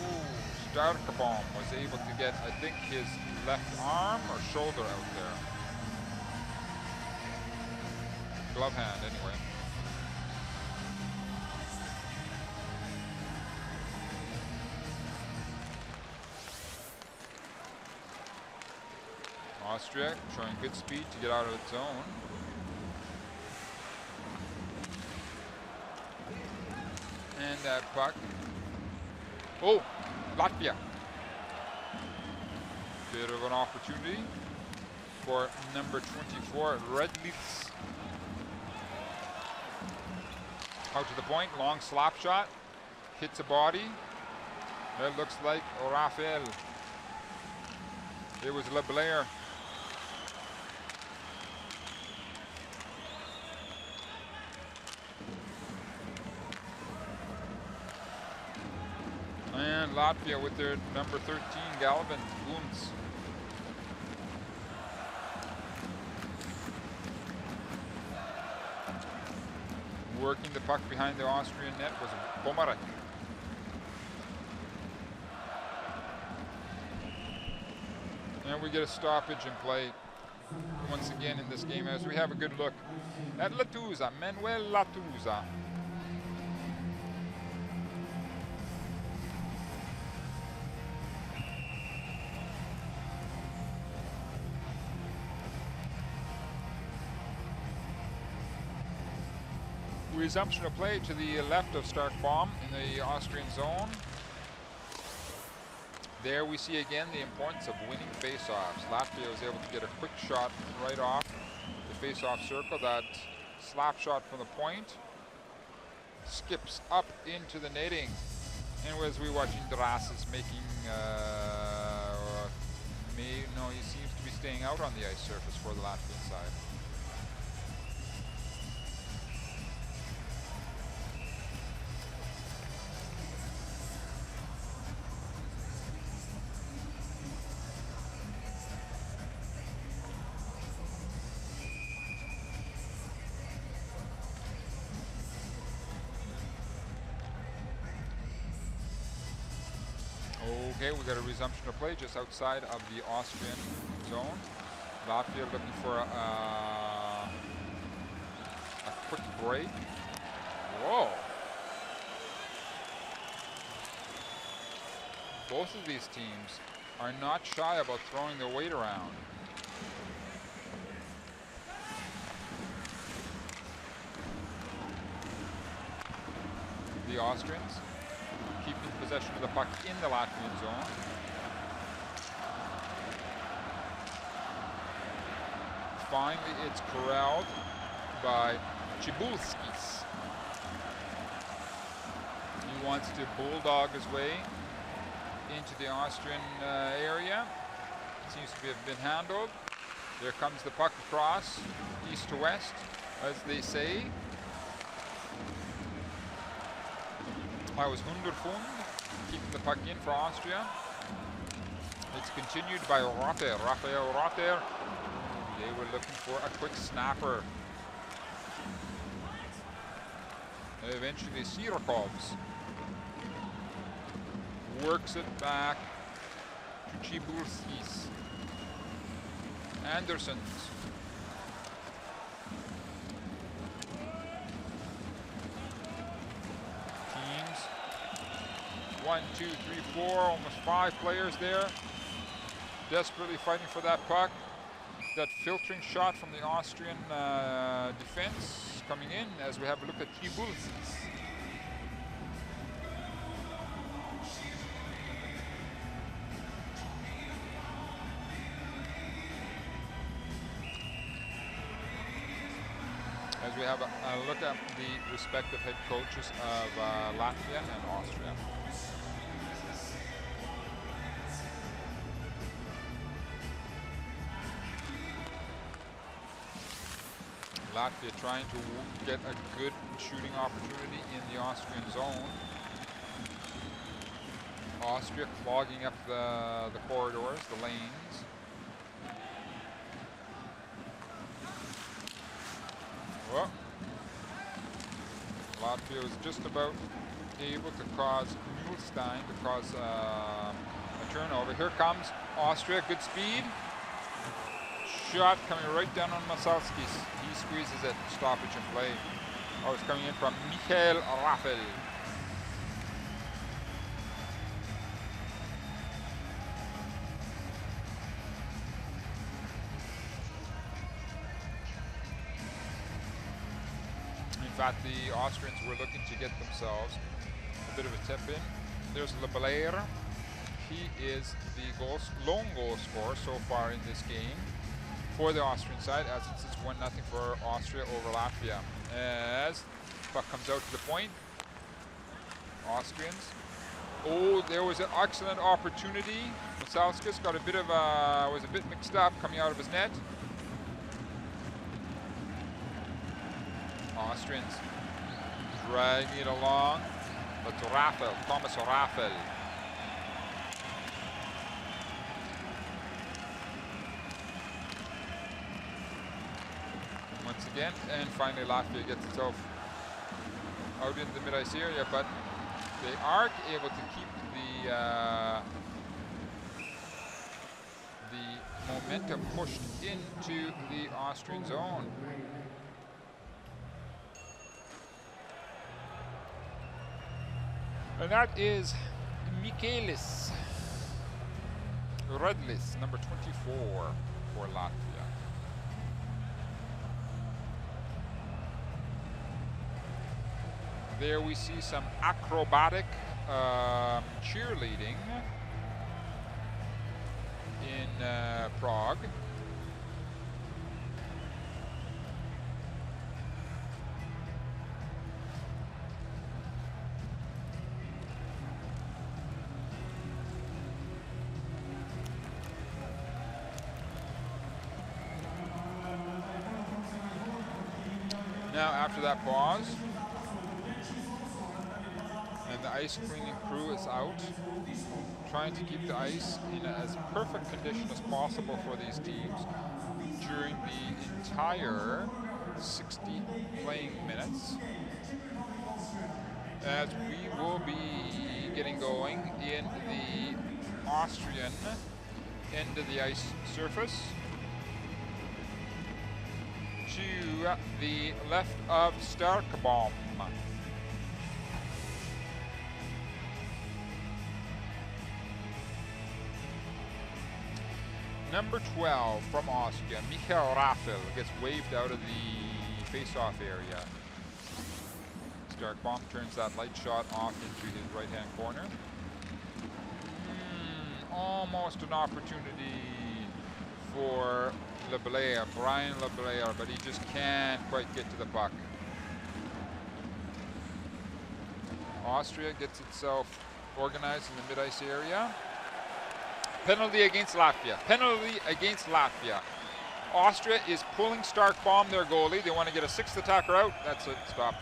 Ooh, Starkbaum was able to get, I think, his left arm or shoulder out there. Glove hand, anyway. Austria showing good speed to get out of its zone. And that puck. Oh, Latvia. Bit of an opportunity for number 24, Redlitz. Out to the point, long slap shot. Hits a body. It looks like Raphael. It was LeBlair. And Latvia with their number 13, Galvin Bunz. Working the puck behind the Austrian net was Pomarek. And we get a stoppage in play once again in this game as we have a good look at Lattuza, Manuel Lattuza. Resumption of play to the left of Starkbaum in the Austrian zone. There we see again the importance of winning face-offs. Latvia was able to get a quick shot right off the face-off circle. That slap shot from the point skips up into the netting. And as we watch Indrasas making, he seems to be staying out on the ice surface for the Latvian side. Okay, we got a resumption of play just outside of the Austrian zone. Latvia looking for a quick break. Whoa! Both of these teams are not shy about throwing their weight around. The Austrians keeping possession of the puck in the Latvian zone. Finally, it's corralled by Chibulskis. He wants to bulldog his way into the Austrian area. Seems to have been handled. There comes the puck across, east to west, as they say. That was Hunderfund, keeping the puck in for Austria. It's continued by Raphael Rotter. They were looking for a quick snapper. Eventually, Sirakovs works it back to Cibulskis. Andersons. Teams. 1, 2, 3, 4, almost 5 players there. Desperately fighting for that puck. That filtering shot from the Austrian defense coming in as we have a look at Cibulskis. As we have a look at the respective head coaches of Latvia and Austria. Latvia trying to get a good shooting opportunity in the Austrian zone. Austria clogging up the corridors, the lanes. Well, Latvia was just about able to cause Mulstein to cause a turnover. Here comes Austria, good speed. Shot coming right down on Masalskis. He squeezes it, stoppage and play. Oh, it's coming in from Michael Raffel. In fact, the Austrians were looking to get themselves a bit of a tip in. There's Lebelair. He is the lone goal scorer so far in this game for the Austrian side, as it's 1-0 for Austria over Latvia. As puck comes out to the point, Austrians. Oh, there was an excellent opportunity. Masalskis got a bit of was a bit mixed up coming out of his net. Austrians dragging it along. That's Raffel, Thomas Raffel. Once again, and finally Latvia gets itself out in the mid-ice area, but they aren't able to keep the momentum pushed into the Austrian zone. And that is Michaelis Redlis, number 24 for Latvia. There we see some acrobatic cheerleading in Prague. Now, after that pause, and the ice cleaning crew is out, trying to keep the ice in as perfect condition as possible for these teams during the entire 60 playing minutes. As we will be getting going in the Austrian end of the ice surface, to the left of Starkbaum. Number 12 from Austria, Michael Raffel, gets waved out of the face-off area. Starkbaum turns that light shot off into his right-hand corner. Almost an opportunity for Lebelair, Brian Lebelair, but he just can't quite get to the puck. Austria gets itself organized in the mid-ice area. Penalty against Latvia. Penalty against Latvia. Austria is pulling Starkbaum, their goalie. They want to get a sixth attacker out. That's it. Stop.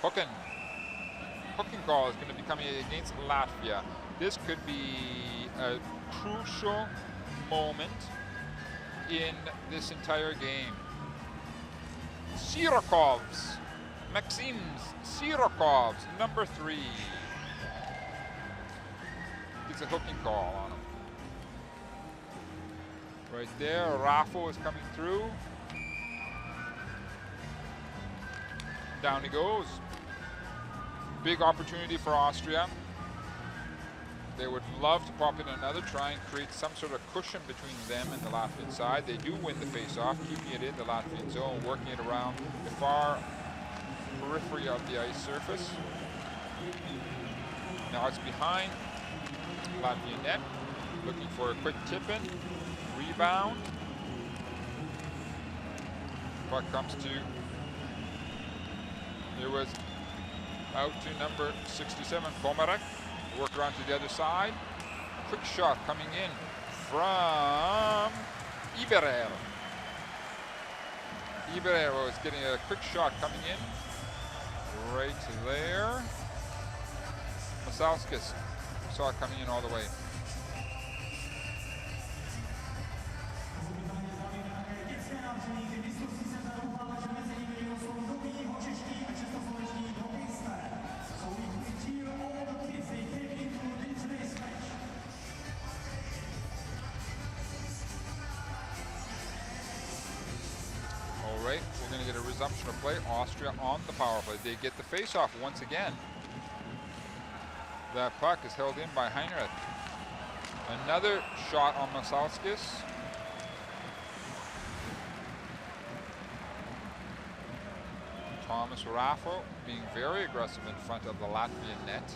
Hooking call is going to be coming against Latvia. This could be a crucial moment in this entire game. Sirokovs, Maxim Sirokovs, number 3. a hooking call on him. Right there, Raffo is coming through. Down he goes. Big opportunity for Austria. They would love to pop in another, try and create some sort of cushion between them and the Latvian side. They do win the face-off, keeping it in the Latvian zone, working it around the far periphery of the ice surface. Now it's behind Latvian net, looking for a quick tip-in, rebound. Puck comes to, it was out to number 67, Bomarek. Work around to the other side. Quick shot coming in from Iberer. Iberer was getting a quick shot coming in. Right there. Masalskis saw it coming in all the way. Right, we're going to get a resumption of play. Austria on the power play. They get the face-off once again. That puck is held in by Heinrich. Another shot on Masalskis. Thomas Raffo being very aggressive in front of the Latvian net.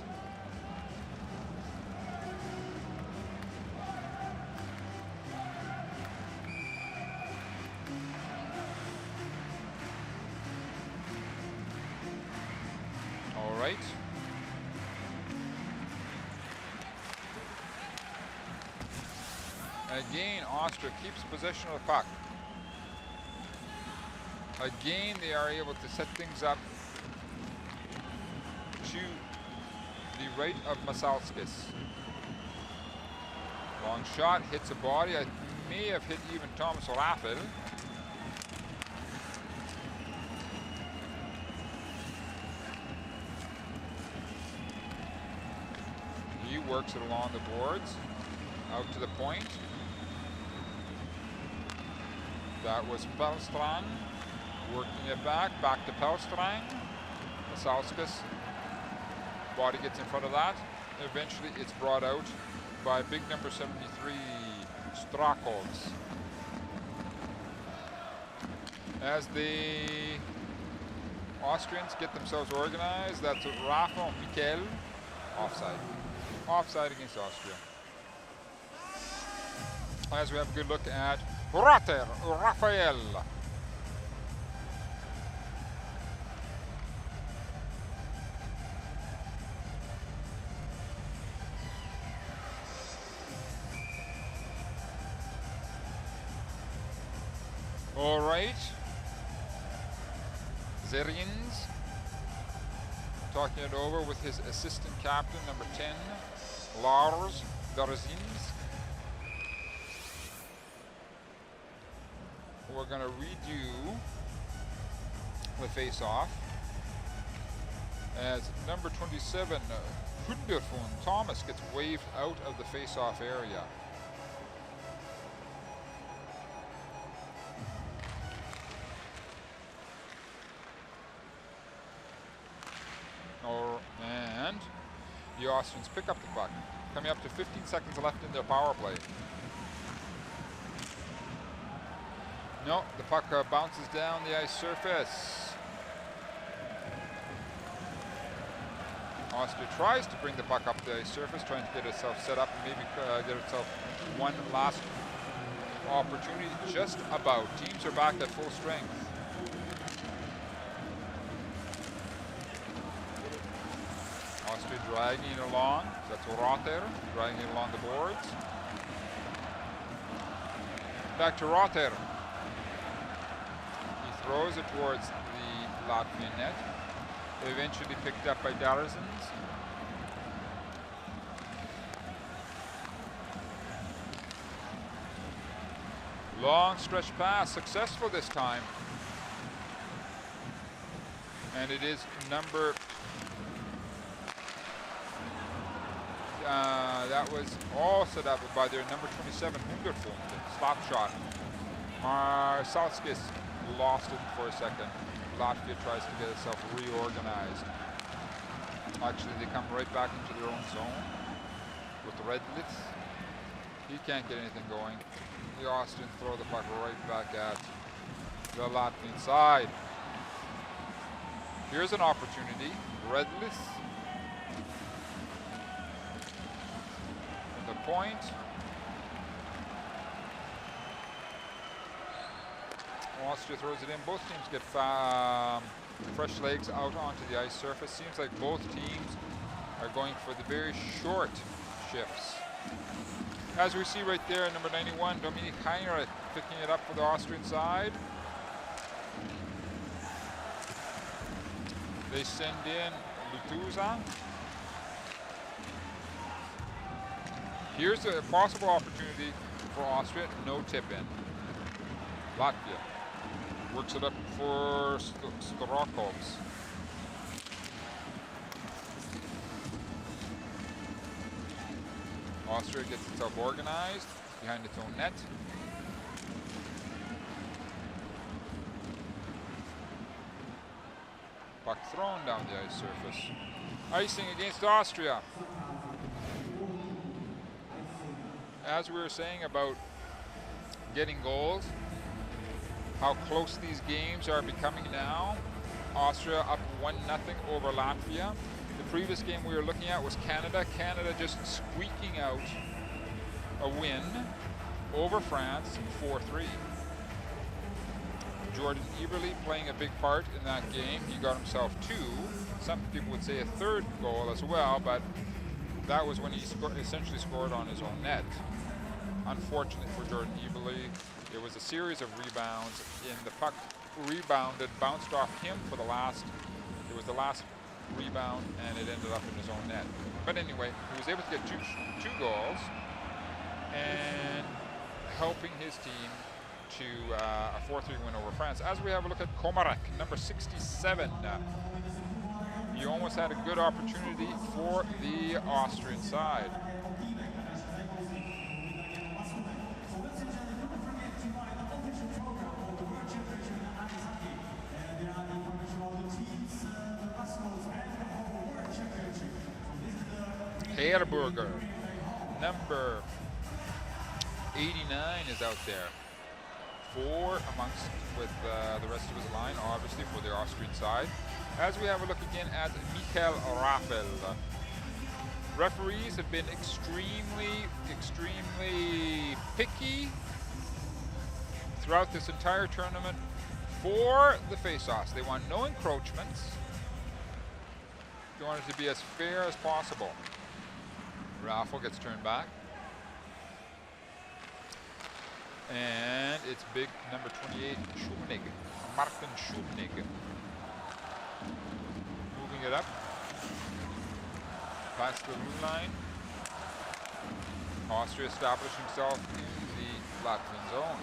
Right. Again, Austria keeps possession of the puck. Again, they are able to set things up to the right of Masalskis. Long shot, hits a body. I may have hit even Thomas Raffel. Works it along the boards, out to the point. That was Pelstrand, working it back to Pelstrand. Masalskis, body gets in front of that. Eventually it's brought out by big number 73, Strakovs. As the Austrians get themselves organized, that's Rafa and Mikel, offside. Offside against Austria. As we have a good look at Rotter, Rafael. All right. Zerians talking it over with his assistant captain, number 10, Lars Darzins. We're going to redo the face-off as number 27, Hunderfund Thomas, gets waved out of the face-off area. And the Austrians pick up the puck, coming up to 15 seconds left in their power play. No, the puck bounces down the ice surface. Austria tries to bring the puck up the ice surface, trying to get itself set up and maybe get itself one last opportunity. Just about. Teams are back at full strength. Austria dragging it along. That's Rotter dragging it along the boards. Back to Rotter. He throws it towards the Latvian net. Eventually picked up by Darzins. Long stretch pass, successful this time. And it is number That was all set up by their number 27, Hungerfund. Slap shot. Marsalskis lost it for a second. Latvia tries to get itself reorganized. Actually, they come right back into their own zone with Redlitz. He can't get anything going. The Austrians throw the puck right back at the Latvian side. Here's an opportunity. Redlitz. At the point. Austria throws it in. Both teams get fresh legs out onto the ice surface. Seems like both teams are going for the very short shifts. As we see right there, number 91, Dominik Heinrich picking it up for the Austrian side. They send in Lutuza. Here's a possible opportunity for Austria. No tip in. Latvia works it up for Storokovs. Austria gets itself organized behind its own net. Puck thrown down the ice surface. Icing against Austria. As we were saying about getting goals, how close these games are becoming now. Austria up 1-0 over Latvia. The previous game we were looking at was Canada. Canada just squeaking out a win over France 4-3. Jordan Eberle playing a big part in that game. He got himself 2. Some people would say a third goal as well, but that was when he essentially scored on his own net. Unfortunately for Jordan Eberle, it was a series of rebounds. The puck rebounded, bounced off him for the last, it was the last rebound, and it ended up in his own net. But anyway, he was able to get two goals and helping his team to a 4-3 win over France. As we have a look at Komarek, number 67. He almost had a good opportunity for the Austrian side. Herberger, number 89, is out there. 4 amongst with the rest of his line, obviously, for the Austrian side. As we have a look again at Michael Raffel. Referees have been extremely picky throughout this entire tournament for the face-offs. They want no encroachments. They want it to be as fair as possible. Raffel gets turned back. And it's big number 28, Schumnig, Martin Schumnig. Moving it up. Past the blue line. Austria establishing himself in the Latvian zone.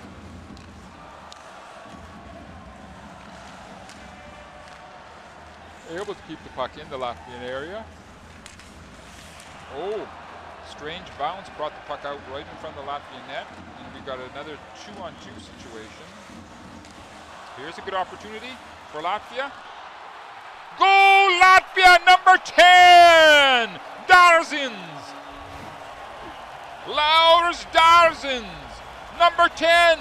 Able to keep the puck in the Latvian area. Oh, strange bounce brought the puck out right in front of the Latvian net. And we got another 2-on-2 situation. Here's a good opportunity for Latvia. Goal, Latvia, number 10, Darzins. Lauris Darzins, number 10.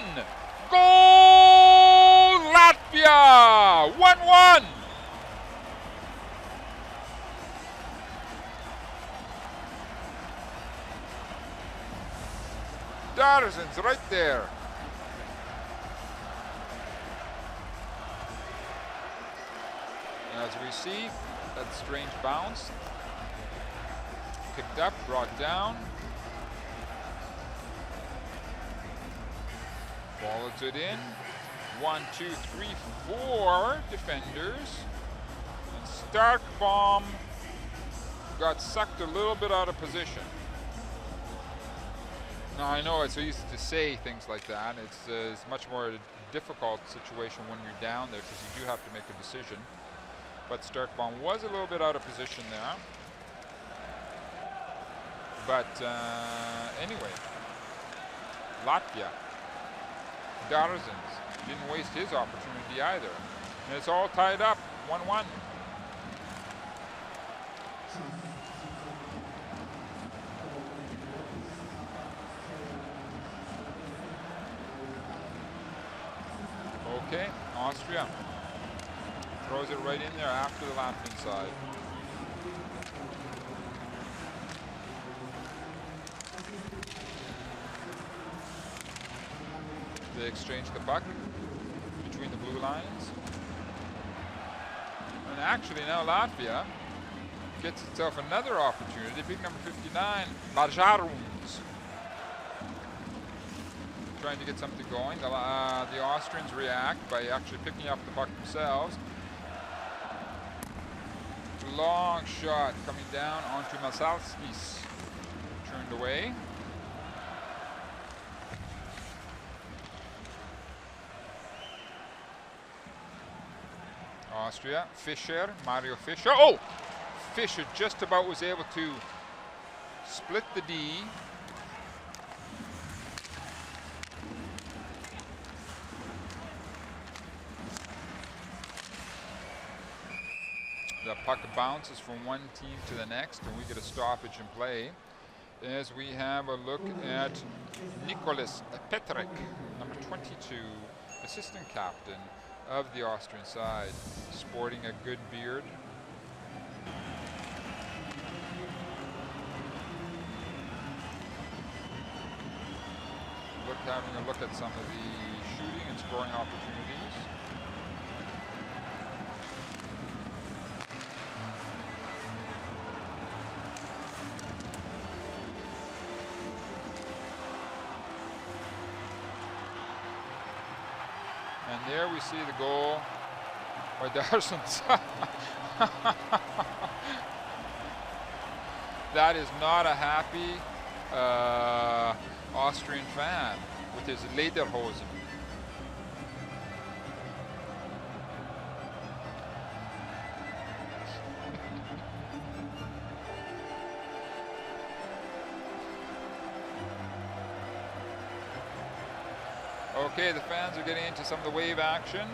Goal, Latvia, 1-1. Darzins right there. As we see, that strange bounce. Picked up, brought down. Follows it in. 1, 2, 3, 4 defenders. And Starkbaum got sucked a little bit out of position. Now I know it's easy to say things like that. It's much more a difficult situation when you're down there because you do have to make a decision. But Starkbaum was a little bit out of position there. But anyway, Latvia, Darzins didn't waste his opportunity either. And it's all tied up, 1-1. Okay, Austria throws it right in there after the Latvian side. They exchange the puck between the blue lines. And actually now Latvia gets itself another opportunity. Big number 59, Lajarums, trying to get something going. The Austrians react by actually picking up the puck themselves. Long shot coming down onto Masalskis. Turned away. Austria, Fischer, Mario Fischer. Oh! Fischer just about was able to split the D. The puck bounces from one team to the next, and we get a stoppage in play as we have a look at Nicholas Petrek, number 22, assistant captain of the Austrian side, sporting a good beard. Having a look at some of the shooting and scoring opportunities. And there we see the goal by Darsens. That is not a happy Austrian fan with his lederhosen. Okay, the fans are getting into some of the wave action.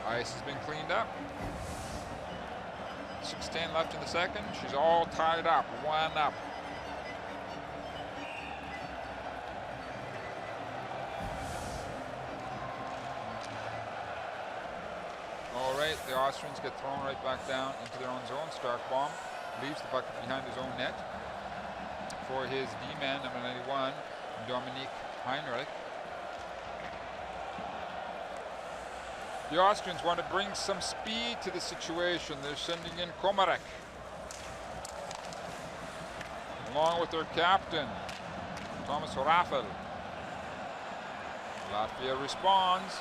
Ice has been cleaned up. 6:10 left in the second. She's all tied up, 1 up. All right, the Austrians get thrown right back down into their own zone. Starkbaum leaves the bucket behind his own net for his D-man, number 91, Dominique Heinrich. The Austrians want to bring some speed to the situation. They're sending in Komarek, along with their captain, Thomas Raffel. Latvia responds.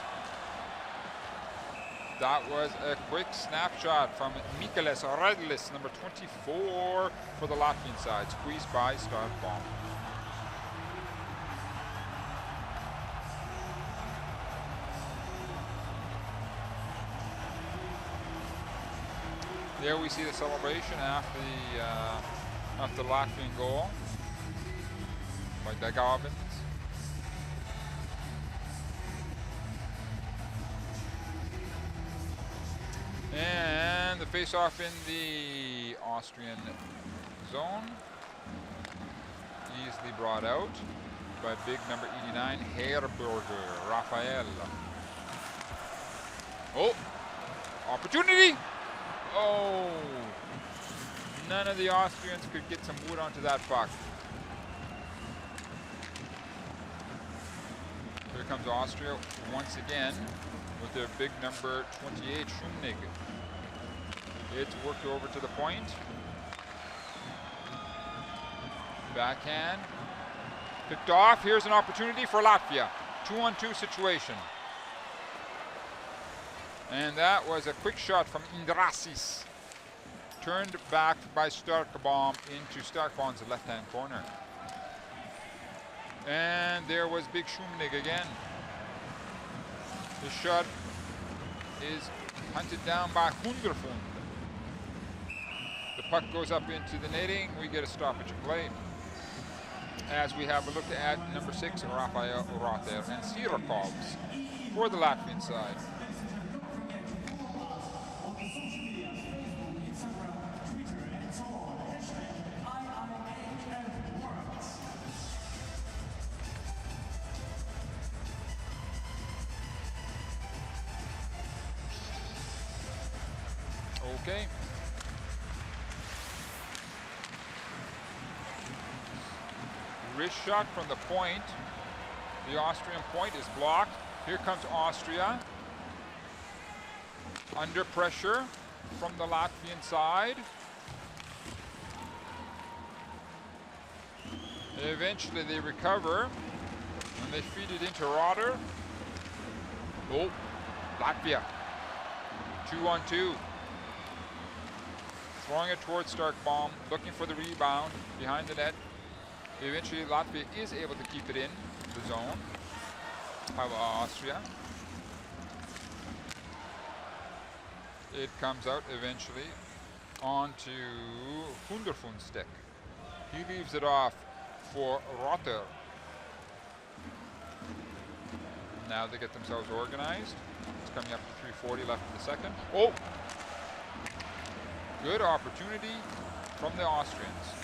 That was a quick snapshot from Mikalis Redlis, number 24 for the Latvian side, squeezed by Starkbaum. There we see the celebration after the Latvian goal by Dagavins. And the face-off in the Austrian zone, easily brought out by big number 89, Herberger, Raphael. Oh, opportunity! Oh, none of the Austrians could get some wood onto that puck. Here comes Austria once again with their big number 28, Schumnig. It's worked over to the point. Backhand. Picked off. Here's an opportunity for Latvia. 2-on-2 situation. And that was a quick shot from Indrasis. Turned back by Starkbaum into Starkbaum's left-hand corner. And there was big Schumnig again. The shot is hunted down by Hunderfund. The Puck goes up into the netting. We get a stoppage of play. As we have a look at number 6, Rafael Rother and Sirakovs for the Latvian side. Okay. Wrist shot from the point. The Austrian point is blocked. Here comes Austria. Under pressure from the Latvian side. Eventually they recover and they feed it into Rotter. Oh, Latvia. 2-on-2. Throwing it towards Starkbaum, looking for the rebound behind the net. Eventually Latvia is able to keep it in the zone. How about Austria? It comes out eventually onto Hunderfundstek. He leaves it off for Rotter. Now they get themselves organized. It's coming up to 3:40 left in the second. Oh! Good opportunity from the Austrians.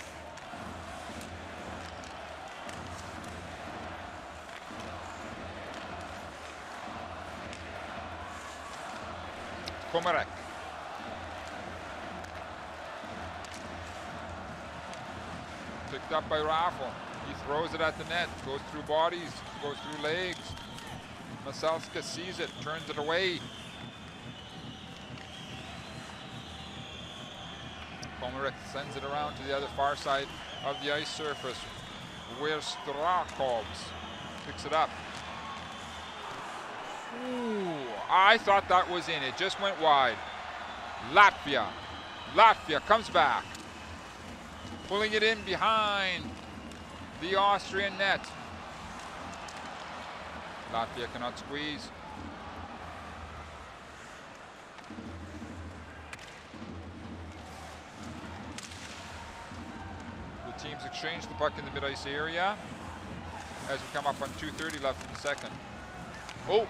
Komarek. Picked up by Raffle. He throws it at the net, goes through bodies, goes through legs. Masalska sees it, turns it away. Komarek sends it around to the other far side of the ice surface where Strakovs picks it up. Ooh, I thought that was in. It just went wide. Latvia. Latvia comes back. Pulling it in behind the Austrian net. Latvia cannot squeeze. The teams exchange the puck in the mid-ice area as we come up on 2:30 left in the second. Oh!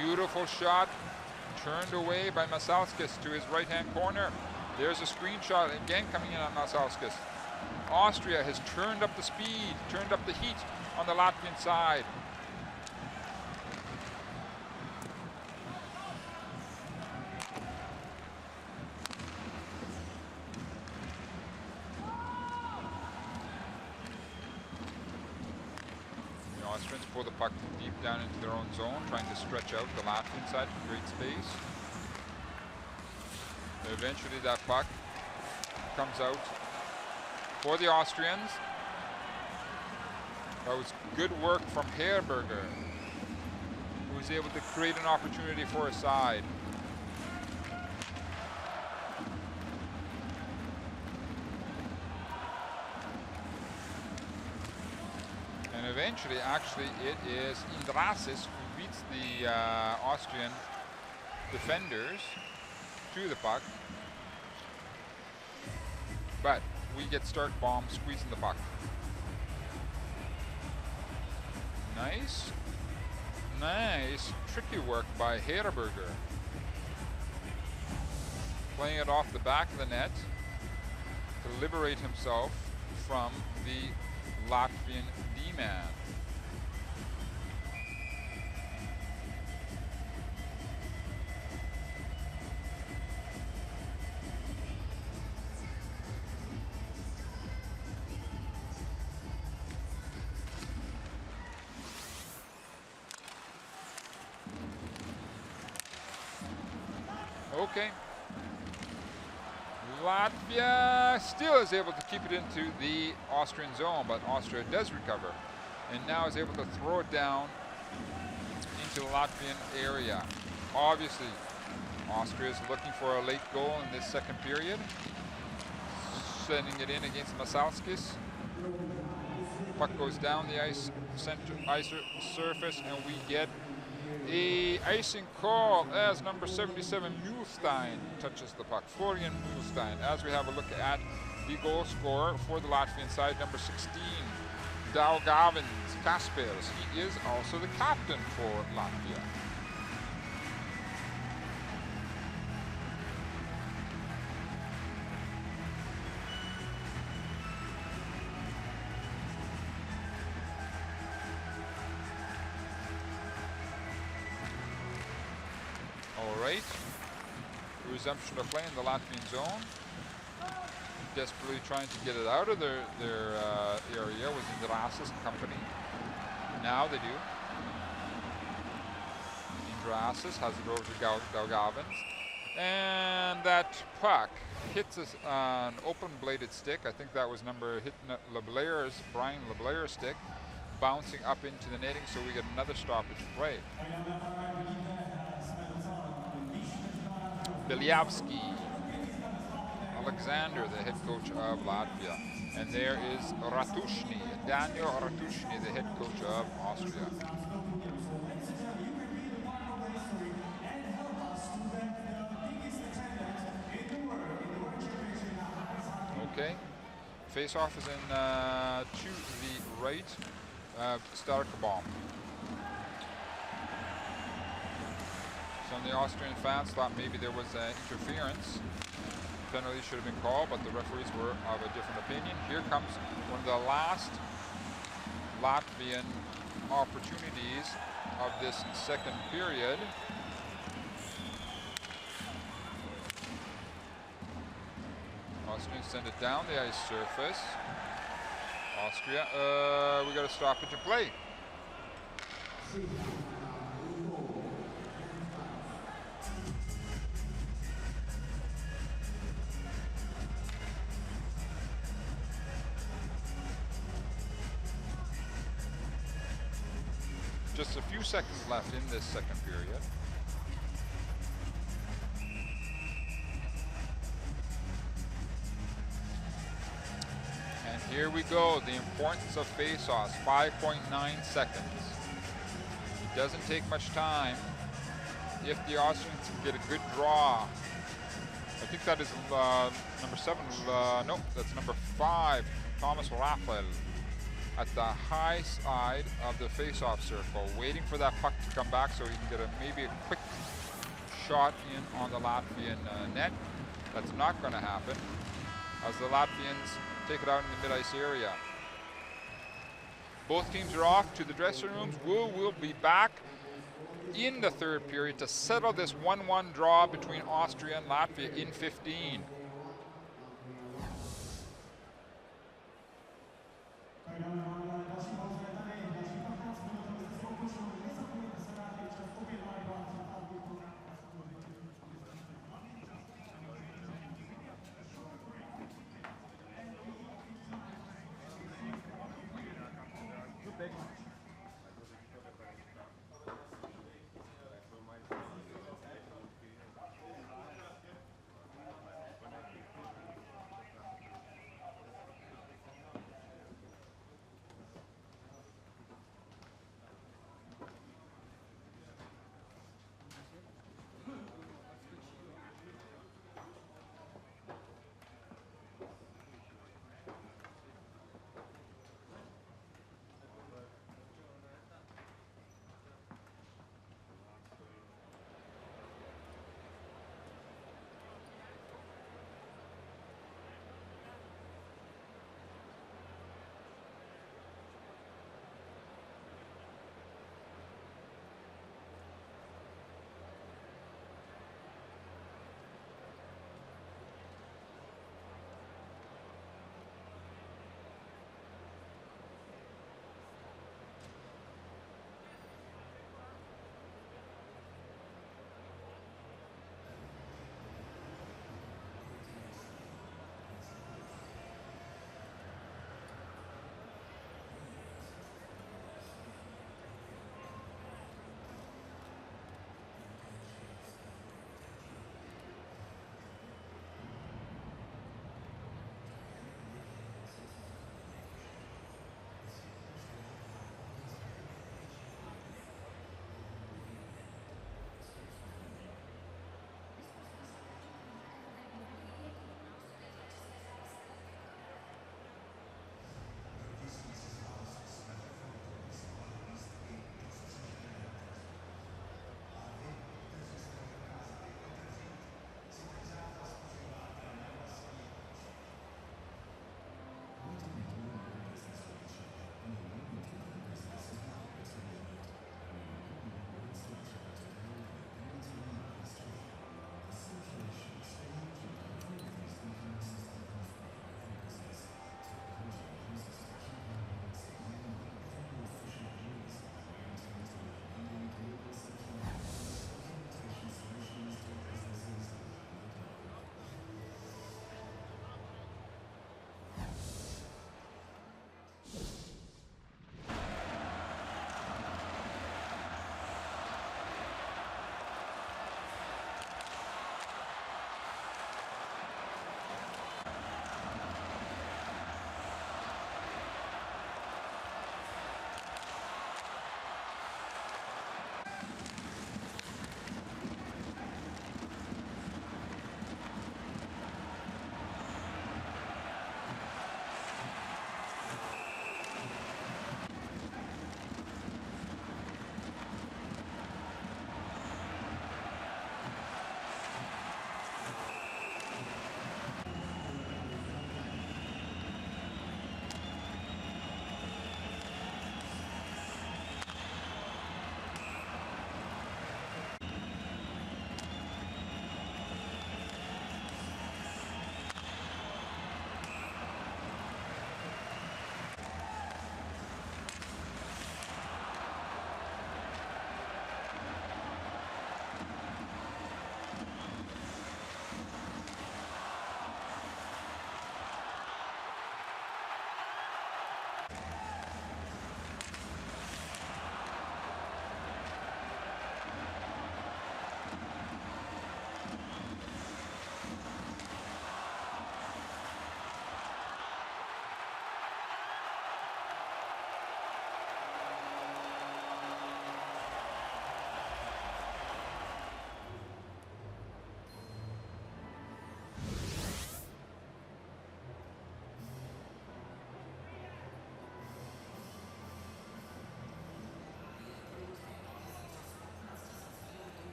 Beautiful shot, turned away by Masalskis to his right-hand corner. There's a screenshot again coming in on Masalskis. Austria has turned up the speed, turned up the heat on the Latvian side. The Austrians pull the puck deep down into their own zone, trying to stretch out the Latvian side for great space. Eventually that puck comes out for the Austrians. That was good work from Herberger, who was able to create an opportunity for his side. And eventually, actually, it is Indrasis who beats the Austrian defenders to the puck. But we get Starkbaum squeezing the puck. Nice, nice, tricky work by Herberger. Playing it off the back of the net to liberate himself from the Latvian D-man. Okay. Latvia still is able to keep it into the Austrian zone, but Austria does recover and now is able to throw it down into the Latvian area. Obviously, Austria is looking for a late goal in this second period. Sending it in against Masalskis. Puck goes down the ice surface, and we get A icing call as number 77 Mulstein touches the puck. Florian Mulstein. As we have a look at the goal scorer for the Latvian side, number 16 Daugavins Kaspers. He is also the captain for Latvia. Alright, resumption of play in the Latvian zone. Desperately trying to get it out of their area was Indras's company. Now they do. Indras's has it over to Daugavins. And that puck hits an open-bladed stick. I think that was Brian LeBlair's stick, bouncing up into the netting, so we get another stoppage play. Beliavsky, Alexander, the head coach of Latvia. And there is Ratushny, Daniel Ratushny, the head coach of Austria. Okay, face-off is in to the right, Starkbaum. Some of the Austrian fans thought maybe there was interference. Penalty should have been called, but the referees were of a different opinion. Here comes one of the last Latvian opportunities of this second period. Austrians send it down the ice surface. Austria, we got a stoppage in play. Just a few seconds left in this second period. And here we go, the importance of face-offs, 5.9 seconds. It doesn't take much time if the Austrians can get a good draw. I think that is number 7, no, that's number 5, Thomas Raphael, at the high side of the face-off circle, waiting for that puck to come back so he can get maybe a quick shot in on the Latvian net. That's not going to happen, as the Latvians take it out in the mid-ice area. Both teams are off to the dressing rooms. We'll be back in the third period to settle this 1-1 draw between Austria and Latvia in 15.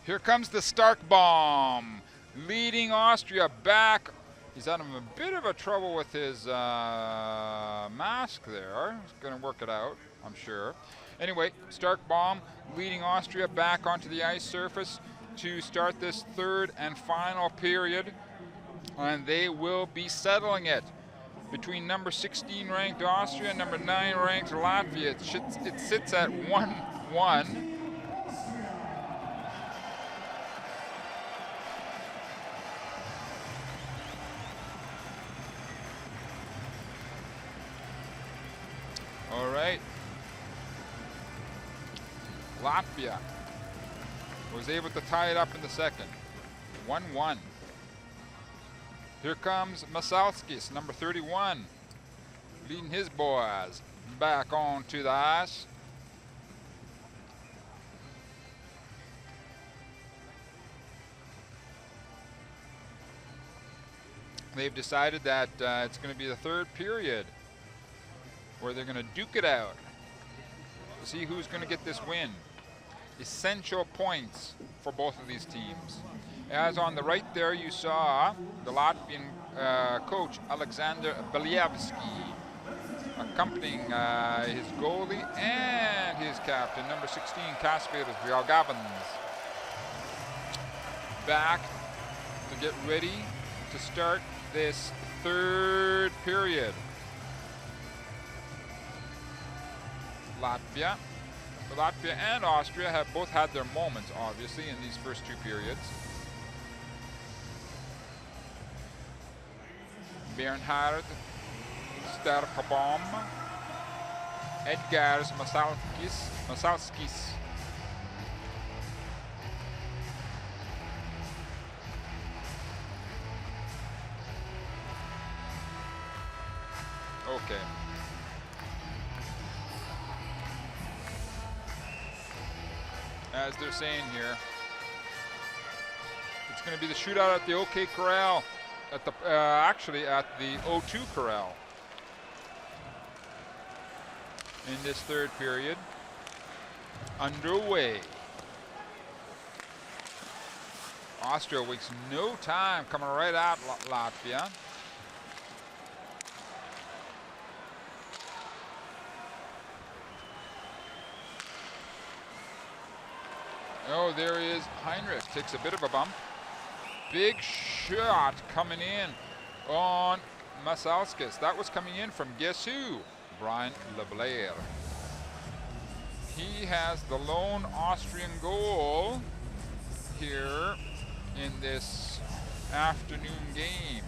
Here comes the Stark bomb, leading Austria back. He's having a bit of a trouble with his mask there. He's going to work it out, I'm sure. Anyway, Stark bomb leading Austria back onto the ice surface to start this third and final period. And they will be settling it between number 16 ranked Austria and number 9 ranked Latvia. It sits at 1-1. All right. Latvia was able to tie it up in the second. 1-1. Here comes Masalskis, number 31, leading his boys back onto the ice. They've decided that it's going to be the third period where they're going to duke it out to see who's going to get this win. Essential points for both of these teams. As on the right there, you saw the Latvian coach, Alexander Believski, accompanying his goalie and his captain, number 16, Kaspar Vilgavans, back to get ready to start this third period. Latvia and Austria have both had their moments, obviously, in these first two periods. Bernhard Starkabom, Edgars Masalskis. Okay. As they're saying here, it's going to be the shootout at the OK Corral, at the actually at the O2 Corral in this third period. Underway. Austria wastes no time coming right at Latvia. Oh, there is Heinrich, takes a bit of a bump. Big shot coming in on Masalskis. That was coming in from guess who? Brian LeBlair. He has the lone Austrian goal here in this afternoon game.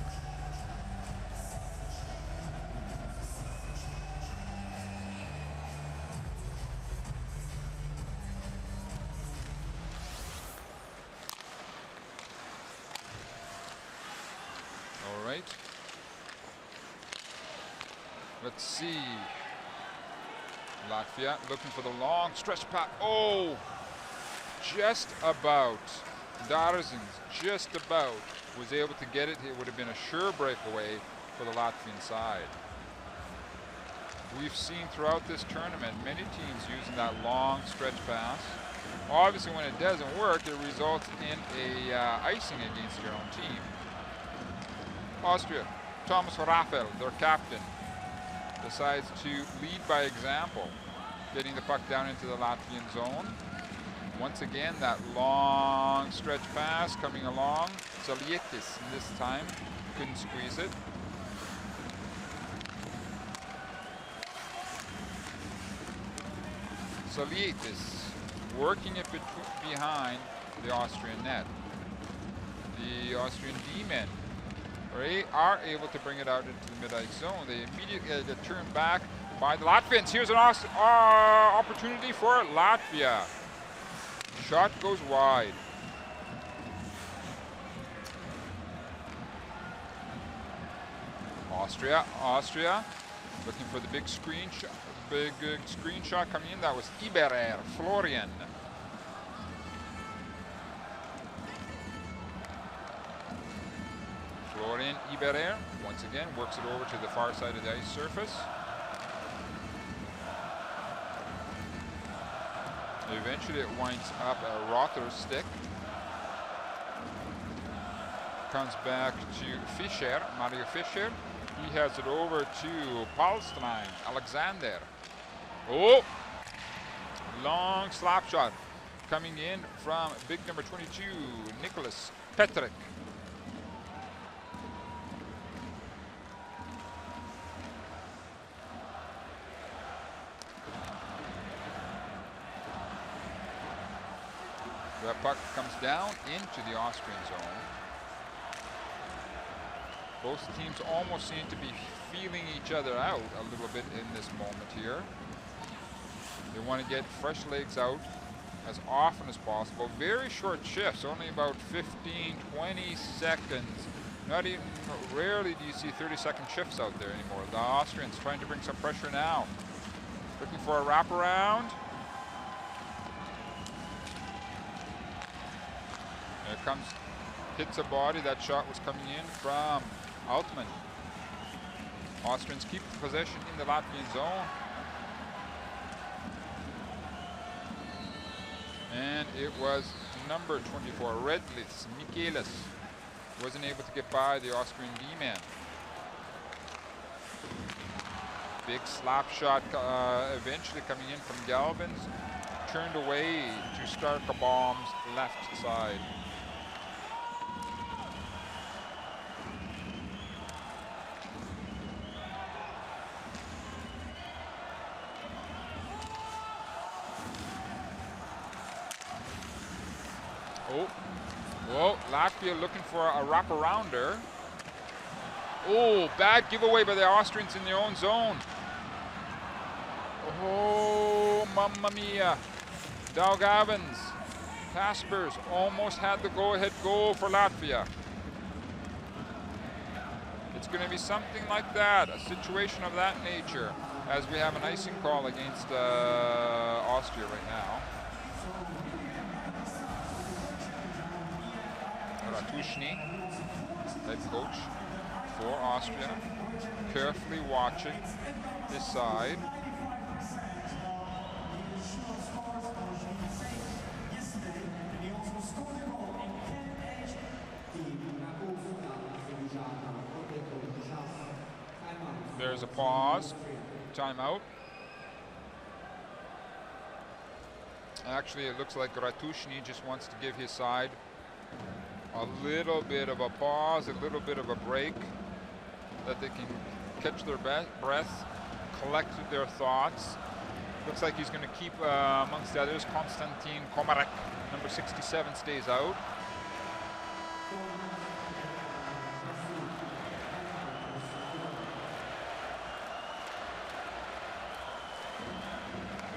Let's see. Latvia looking for the long stretch pass. Oh, just about. Darzins just about was able to get it. It would have been a sure breakaway for the Latvian side. We've seen throughout this tournament many teams using that long stretch pass. Obviously, when it doesn't work, it results in a icing against your own team. Austria, Thomas Raffel, their captain, decides to lead by example, getting the puck down into the Latvian zone. Once again, that long stretch pass coming along. Zalietis this time couldn't squeeze it. Zalietis working it behind the Austrian net. The Austrian D-men are able to bring it out into the mid-ice zone. They immediately get turned back by the Latvians. Here's an opportunity for Latvia. Shot goes wide. Austria looking for the big screenshot. Big screenshot coming in. That was Iberer, Florian. Florian Iberer once again works it over to the far side of the ice surface. Eventually it winds up a Rother's stick. Comes back to Fischer, Mario Fischer. He has it over to Palstein, Alexander. Oh! Long slap shot coming in from big number 22, Nicholas Petrick. That puck comes down into the Austrian zone. Both teams almost seem to be feeling each other out a little bit in this moment here. They want to get fresh legs out as often as possible. Very short shifts, only about 15, 20 seconds. Not even, rarely do you see 30-second shifts out there anymore. The Austrians trying to bring some pressure now. Looking for a wraparound. There comes, hits a body. That shot was coming in from Altman. Austrians keep the possession in the Latvian zone. And it was number 24, Redlis, Michaelis, wasn't able to get by the Austrian D-man. Big slap shot eventually coming in from Galvins, turned away to Starkabaum's left side. Oh, whoa, Latvia looking for a wraparounder. Oh, bad giveaway by the Austrians in their own zone. Oh, mamma mia. Daugavins, Kaspers almost had the go-ahead goal for Latvia. It's going to be something like that, a situation of that nature, as we have an icing call against Austria right now. Ratushny, head coach for Austria, carefully watching his side. There's a pause, timeout. Actually, it looks like Ratushny just wants to give his side a little bit of a pause, a little bit of a break, that they can catch their breath, collect their thoughts. Looks like he's going to keep, amongst the others, Konstantin Komarek, number 67, stays out.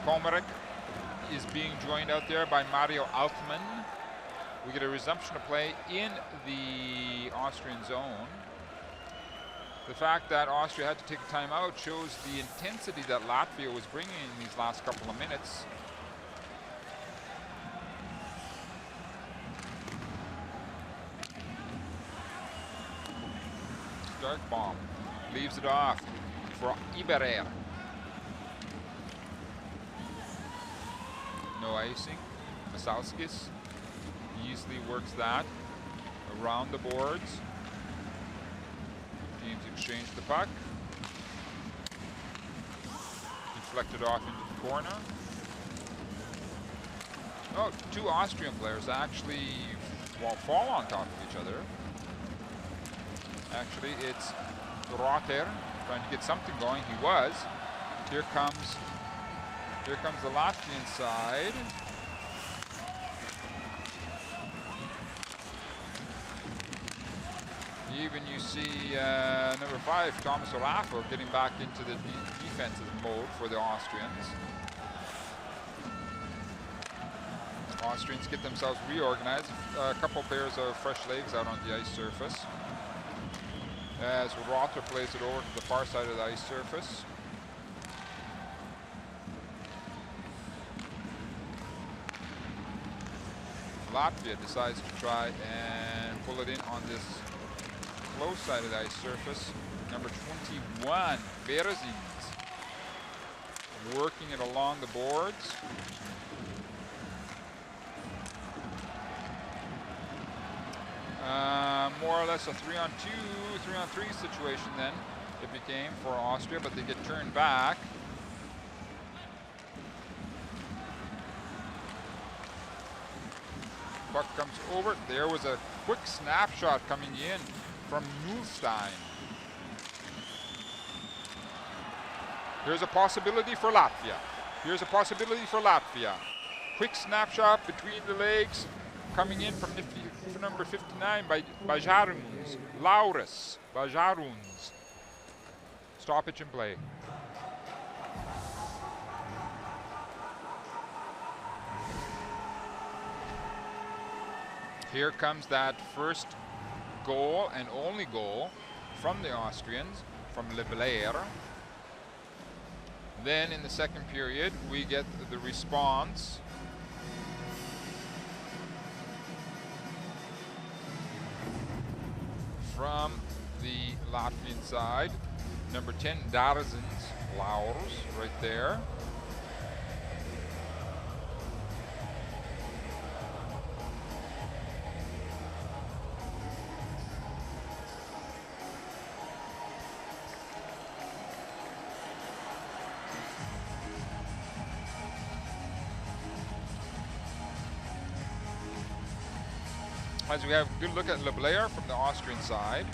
Komarek is being joined out there by Mario Altman. We get a resumption of play in the Austrian zone. The fact that Austria had to take a timeout shows the intensity that Latvia was bringing in these last couple of minutes. Dark bomb leaves it off for Iberer. No icing. Masalskis easily works that around the boards. Teams exchange the puck. Deflected off into the corner. Oh, two Austrian players actually fall on top of each other. Actually, it's Rotter trying to get something going. He was. Here comes the Latvian side. Even you see number 5, Thomas Raffo, getting back into the defensive mode for the Austrians. Austrians get themselves reorganized. A couple pairs of fresh legs out on the ice surface. As Rotter plays it over to the far side of the ice surface. Latvia decides to try and pull it in on this close side of the ice surface. Number 21, Berezins, working it along the boards. More or less a 3-on-2, 3-on-3 situation then it became for Austria, but they get turned back. Puck comes over. There was a quick snapshot coming in from Nuhlstein. Here's a possibility for Latvia. Here's a possibility for Latvia. Quick snapshot between the legs coming in from number 59 by Bajaruns. Lauris Bajaruns. Stoppage and play. Here comes that first goal and only goal from the Austrians, from Leblair. Then in the second period, we get the response from the Latvian side. Number 10, Darzins, Laurs, right there. As we have a good look at Leblair from the Austrian side.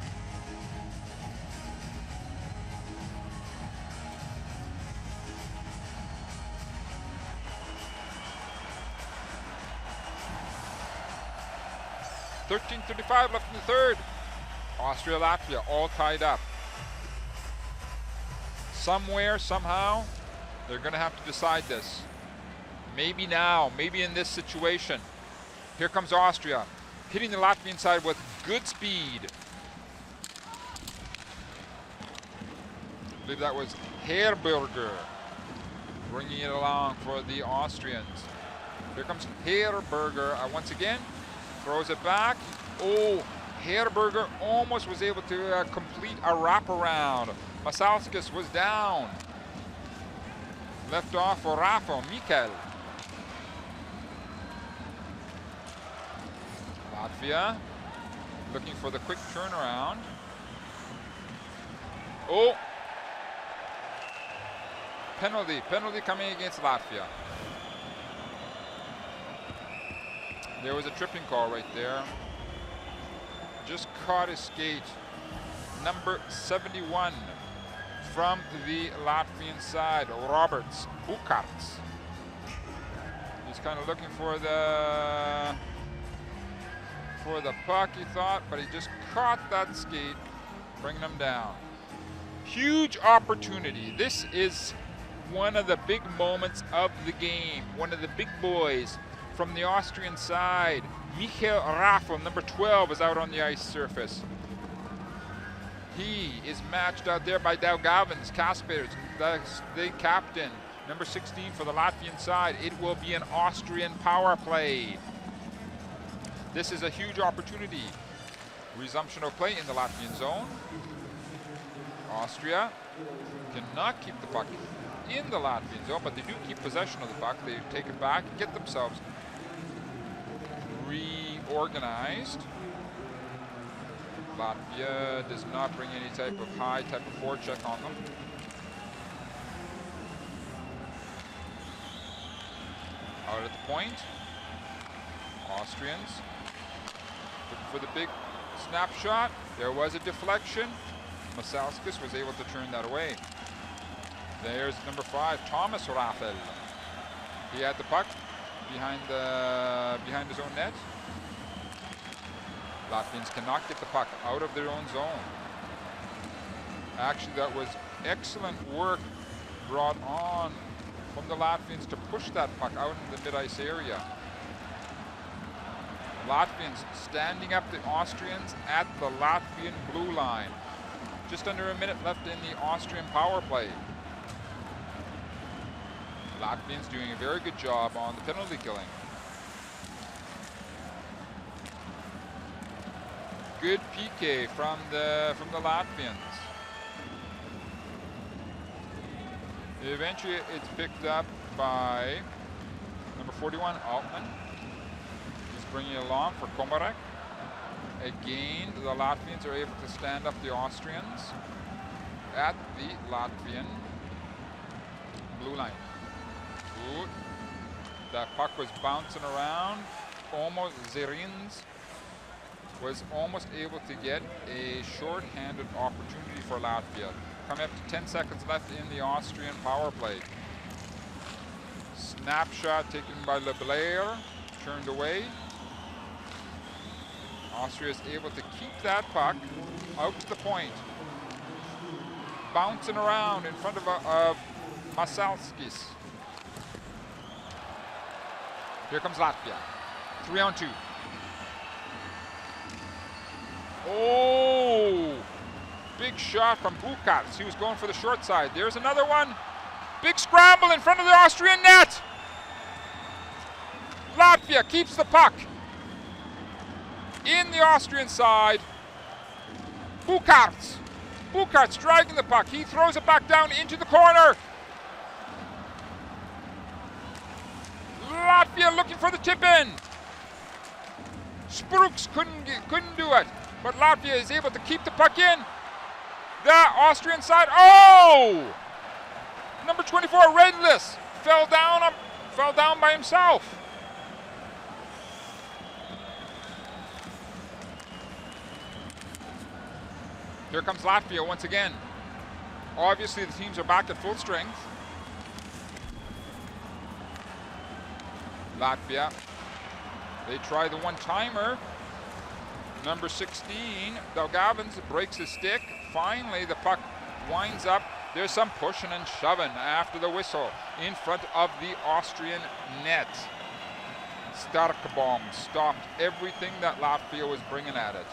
.35 left in the third. Austria, Latvia, all tied up. Somewhere, somehow, they're going to have to decide this. Maybe now, maybe in this situation. Here comes Austria, hitting the Latvian side with good speed. I believe that was Herberger bringing it along for the Austrians. Here comes Herberger once again, throws it back. Oh, Herberger almost was able to complete a wraparound. Masalskis was down. Left off for Rafa, Mikel. Latvia looking for the quick turnaround. Oh! Penalty coming against Latvia. There was a tripping call right there. Just caught his skate. Number 71 from the Latvian side, Roberts Bukarts. He's kind of looking for the puck, he thought, but he just caught that skate, bringing him down. Huge opportunity. This is one of the big moments of the game. One of the big boys from the Austrian side. Michael Raffel, number 12, is out on the ice surface. He is matched out there by Daugavins, Kaspers, the captain, number 16 for the Latvian side. It will be an Austrian power play. This is a huge opportunity. Resumption of play in the Latvian zone. Austria cannot keep the puck in the Latvian zone, but they do keep possession of the puck. They take it back, get themselves reorganized. Latvia does not bring any type of high type of forecheck on them. Out at the point. Austrians looking for the big snapshot. There was a deflection. Masalskis was able to turn that away. There's number 5, Thomas Raffel. He had the puck behind his own net. Latvians cannot get the puck out of their own zone. Actually, that was excellent work brought on from the Latvians to push that puck out in the mid-ice area. Latvians standing up the Austrians at the Latvian blue line. Just under a minute left in the Austrian power play. Latvians doing a very good job on the penalty killing. Good PK from the Latvians. Eventually, it's picked up by number 41, Altman. He's bringing it along for Komarek. Again, the Latvians are able to stand up the Austrians at the Latvian blue line. Good. That puck was bouncing around. Almost Zerins was almost able to get a short-handed opportunity for Latvia. Coming up to 10 seconds left in the Austrian power play. Snapshot taken by LeBlair, turned away. Austria is able to keep that puck out to the point. Bouncing around in front of Masalskis. Here comes Latvia. 3-on-2. Oh! Big shot from Bukarts. He was going for the short side. There's another one. Big scramble in front of the Austrian net. Latvia keeps the puck in the Austrian side. Bukarts. Bukarts dragging the puck. He throws it back down into the corner. Latvia looking for the tip in. Spruks couldn't do it, but Latvia is able to keep the puck in. The Austrian side. Oh! Number 24, Redless, fell down by himself. Here comes Latvia once again. Obviously, the teams are back at full strength. Latvia, they try the one-timer. Number 16, Daugavins breaks his stick. Finally, the puck winds up. There's some pushing and shoving after the whistle in front of the Austrian net. Starkbaum stopped everything that Latvia was bringing at it.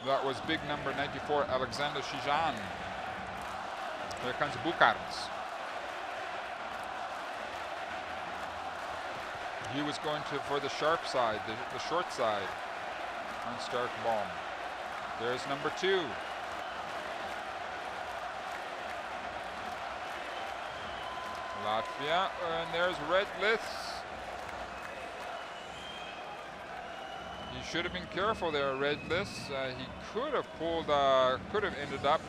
That was big number 94, Alexander Shizhan. Here comes Bukarts. He was going for the sharp side, the short side on Starkbaum. There's number 2. Latvia, and there's Redlitz. He should have been careful there, Redlitz. He could have ended up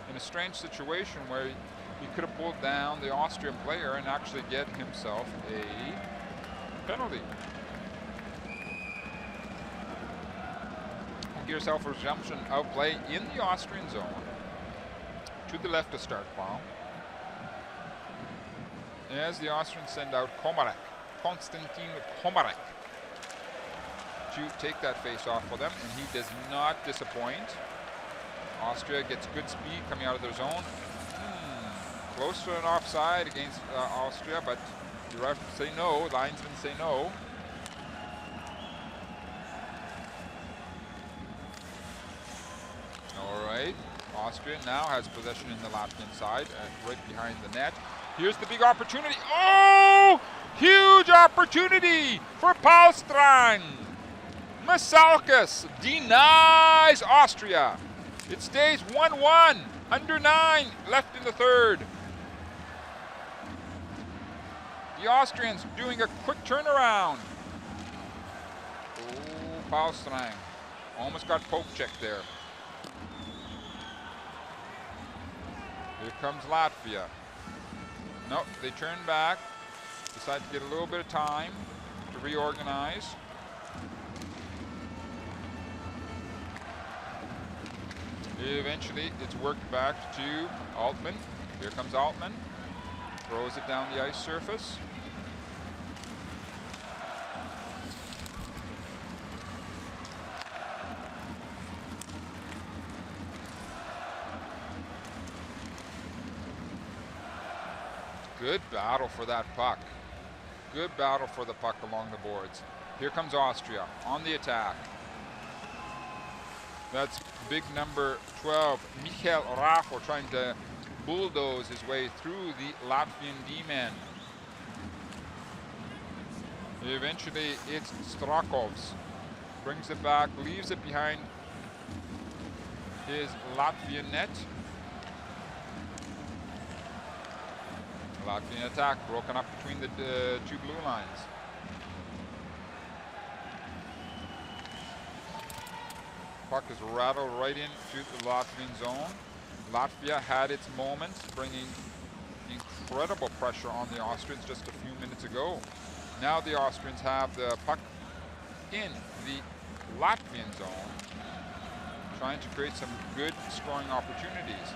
in a strange situation where he could have pulled down the Austrian player and actually get himself a penalty. Gears Alpha resumption outplay in the Austrian zone. To the left of Starkbaum. As the Austrians send out Komarek, Konstantin Komarek, to take that face off for them, and he does not disappoint. Austria gets good speed coming out of their zone. Close to an offside against Austria, but the ref say no, linesmen say no. Austria now has possession in the Latvian side, right behind the net. Here's the big opportunity. Oh! Huge opportunity for Palstrang. Masalkas denies Austria. It stays 1-1. Under 9 left in the third. The Austrians doing a quick turnaround. Oh, Palstrang. Almost got poke checked there. Here comes Latvia. No, they turn back. Decide to get a little bit of time to reorganize. Eventually, it's worked back to Altman. Here comes Altman. Throws it down the ice surface. Good battle for that puck. Good battle for the puck along the boards. Here comes Austria on the attack. That's big number 12, Michael Raffo, trying to bulldoze his way through the Latvian D-men. Eventually, it's Strakovs. Brings it back, leaves it behind his Latvian net. Latvian attack broken up between the two blue lines. Puck is rattled right into the Latvian zone. Latvia had its moments, bringing incredible pressure on the Austrians just a few minutes ago. Now the Austrians have the puck in the Latvian zone, trying to create some good scoring opportunities.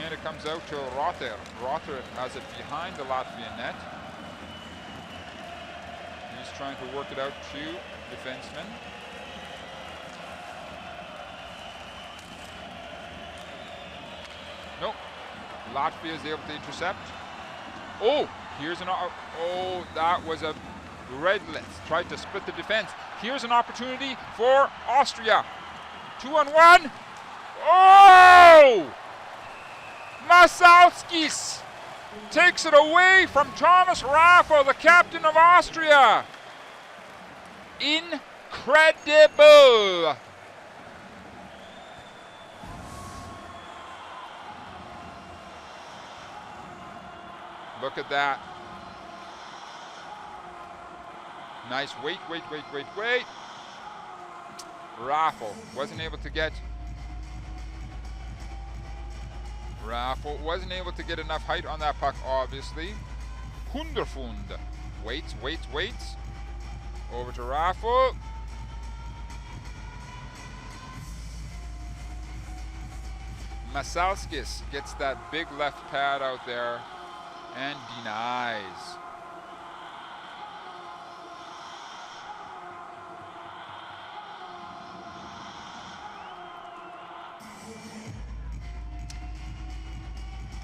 And it comes out to Rotter. Rotter has it behind the Latvian net. He's trying to work it out to defensemen. Nope. Latvia is able to intercept. Oh, here's an oh, that was a redless. Tried to split the defense. Here's an opportunity for Austria. 2-on-1. Oh! Masalskis takes it away from Thomas Raffo, the captain of Austria. Incredible! Look at that. Nice wait. Raffo wasn't able to get enough height on that puck, obviously. Hunderfund waits. Over to Raffo. Masalskis gets that big left pad out there and denies.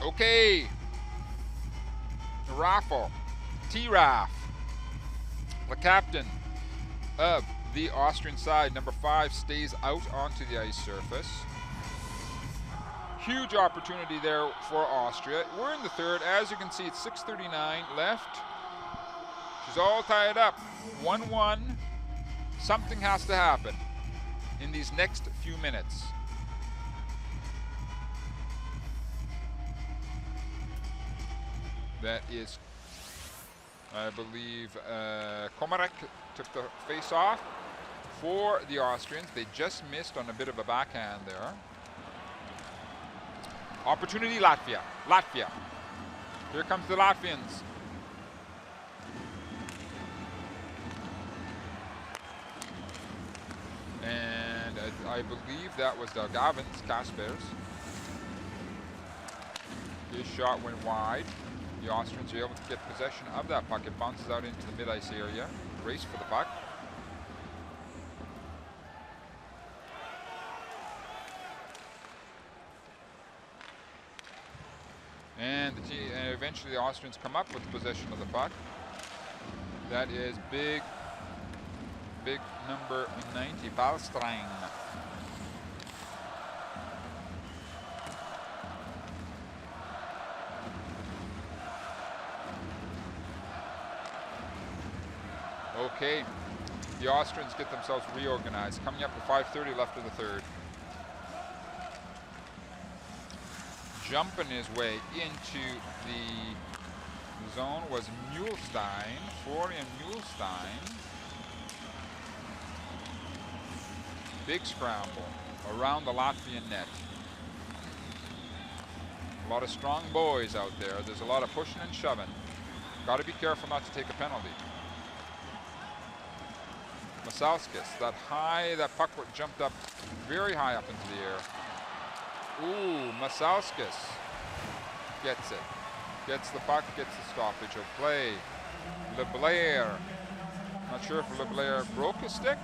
Okay, Raffo, T-Raff, the captain of the Austrian side, number 5, stays out onto the ice surface. Huge opportunity there for Austria. We're in the third. As you can see, it's 6:39 left. She's all tied up. 1-1. Something has to happen in these next few minutes. That is, I believe, Komarek took the face off for the Austrians. They just missed on a bit of a backhand there. Opportunity, Latvia. Here comes the Latvians. And I believe that was Gavins, Kaspers. His shot went wide. The Austrians are able to get possession of that puck. It bounces out into the mid-ice area. Race for the puck. And eventually the Austrians come up with possession of the puck. That is big number 90, Palstrang. Okay, the Austrians get themselves reorganized. Coming up to 5:30 left of the third. Jumping his way into the zone was Mühlstein, Florian Mühlstein. Big scramble around the Latvian net. A lot of strong boys out there. There's a lot of pushing and shoving. Got to be careful not to take a penalty. Masalskis, that puck jumped up very high up into the air. Ooh, Masalskis gets it. Gets the puck, gets the stoppage of play. LeBlair. Not sure if LeBlair broke his stick.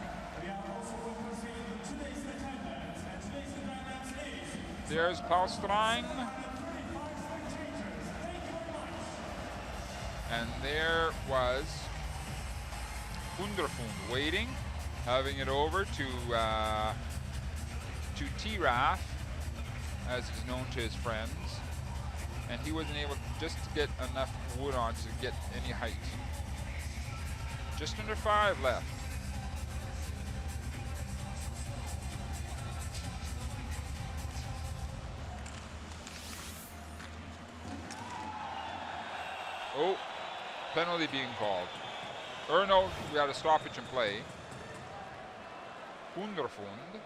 There's Palstrang. And there was Underfund waiting, having it over to T-Raff, as he's known to his friends. And he wasn't able just to get enough wood on to get any height. Just under 5 left. Oh, penalty being called. Or no, we had a stoppage in play. Underfund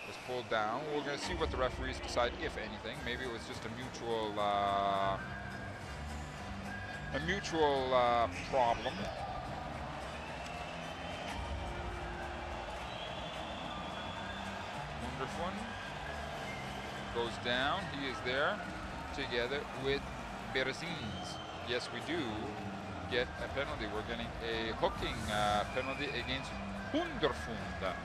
was pulled down. We're going to see what the referees decide, if anything. Maybe it was just a mutual problem. Underfund goes down. He is there together with Berzins. Yes, we do get a penalty. We're getting a hooking penalty against Underfund,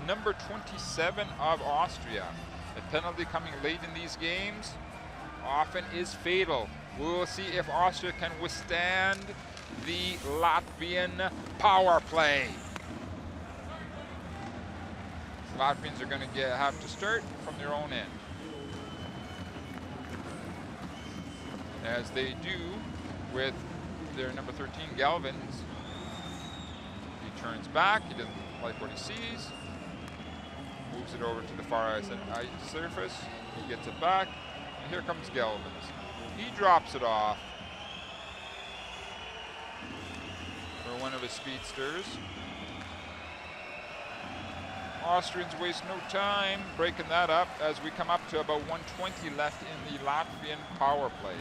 number 27 of Austria. A penalty coming late in these games often is fatal. We will see if Austria can withstand the Latvian power play. Latvians are going to have to start from their own end, as they do with their number 13, Galvins. He turns back, he doesn't like what he sees, moves it over to the far ice surface, he gets it back, and here comes Galvins. He drops it off for one of his speedsters. Austrians waste no time breaking that up as we come up to about 1:20 left in the Latvian power play.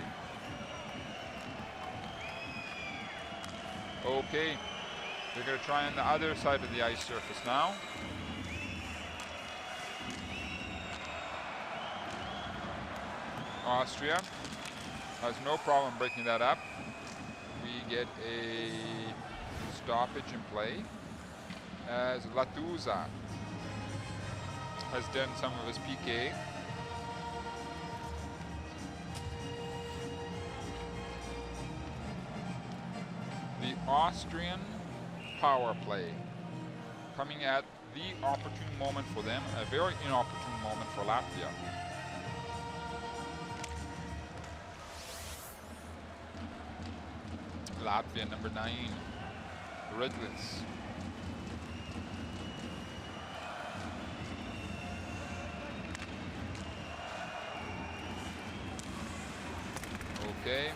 Okay, they're going to try on the other side of the ice surface now. Austria has no problem breaking that up. We get a stoppage in play as Latuza has done some of his PK. The Austrian power play coming at the opportune moment for them, a very inopportune moment for Latvia. Latvia, number 9, Redlis. Okay.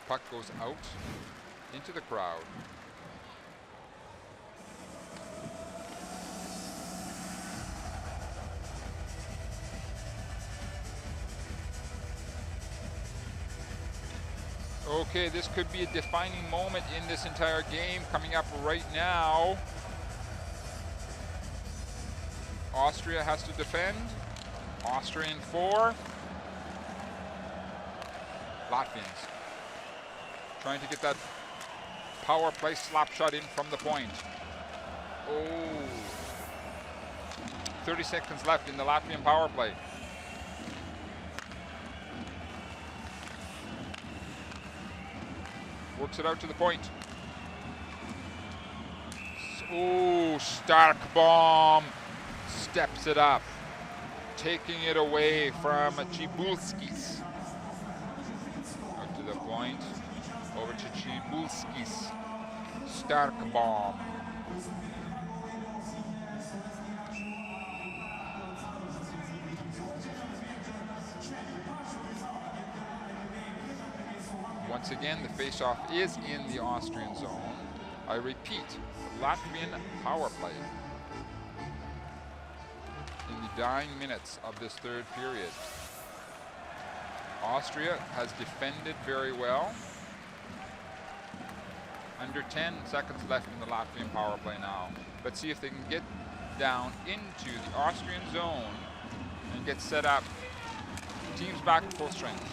Puck goes out into the crowd. Okay, this could be a defining moment in this entire game coming up right now. Austria has to defend. Austrian 4. Latvians trying to get that power play slap shot in from the point. Oh. 30 seconds left in the Latvian power play. Works it out to the point. Oh, Stark bomb steps it up, taking it away from Cibulskis. Out to the point. Cibulski's Stark bomb. Once again, the face-off is in the Austrian zone. I repeat, Latvian power play in the dying minutes of this third period. Austria has defended very well. Under 10 seconds left in the Latvian power play now. Let's see if they can get down into the Austrian zone and get set up. Teams back at full strength.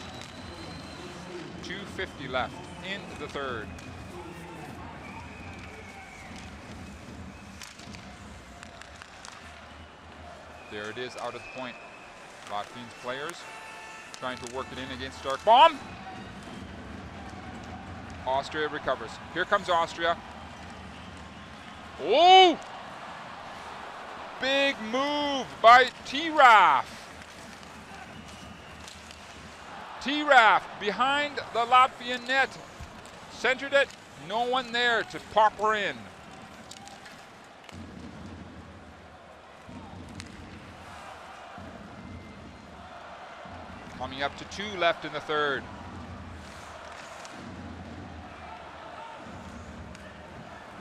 2:50 left in the third. There it is, out at the point. Latvian players trying to work it in against Stark bomb. Austria recovers. Here comes Austria. Oh! Big move by T-Raf. T-Raf behind the Latvian net. Centered it. No one there to pop her in. Coming up to 2 left in the third.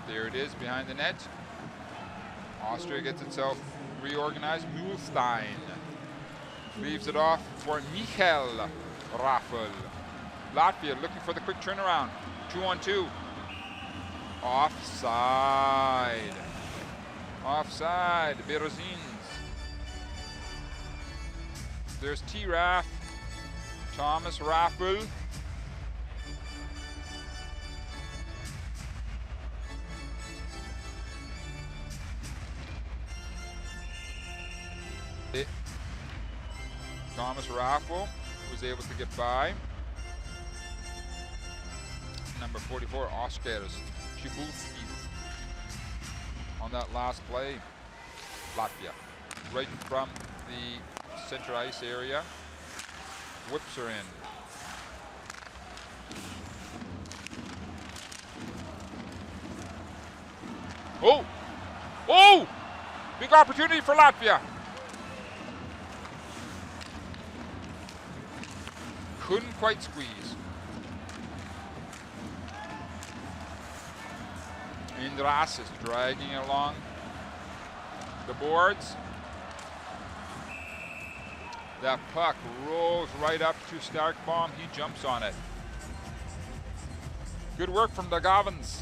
There it is behind the net. Austria gets itself reorganized. Mühlstein leaves it off for Michael Raffel. Latvia looking for the quick turnaround. 2-on-2. Offside. Offside. Berezins. There's T-Raf. Thomas Raffel. Thomas Raffel was able to get by. Number 44, Oskars Cibulskis on that last play. Latvia, right from the center ice area, whips her in. Oh! Oh! Big opportunity for Latvia. Couldn't quite squeeze. Indras is dragging it along the boards. That puck rolls right up to Stark bomb. He jumps on it. Good work from the Gavins.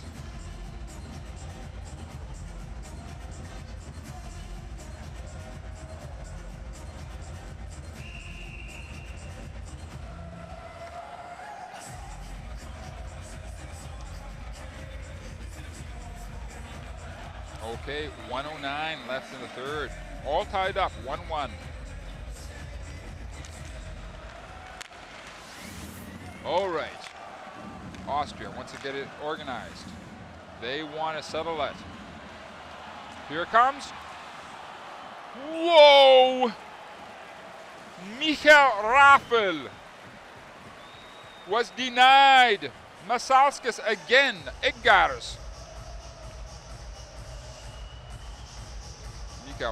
Okay, 1:09 left in the third. All tied up, 1-1. All right. Austria wants to get it organized. They want to settle it. Here it comes. Whoa! Michael Raffel was denied. Masalskis again. Eggars.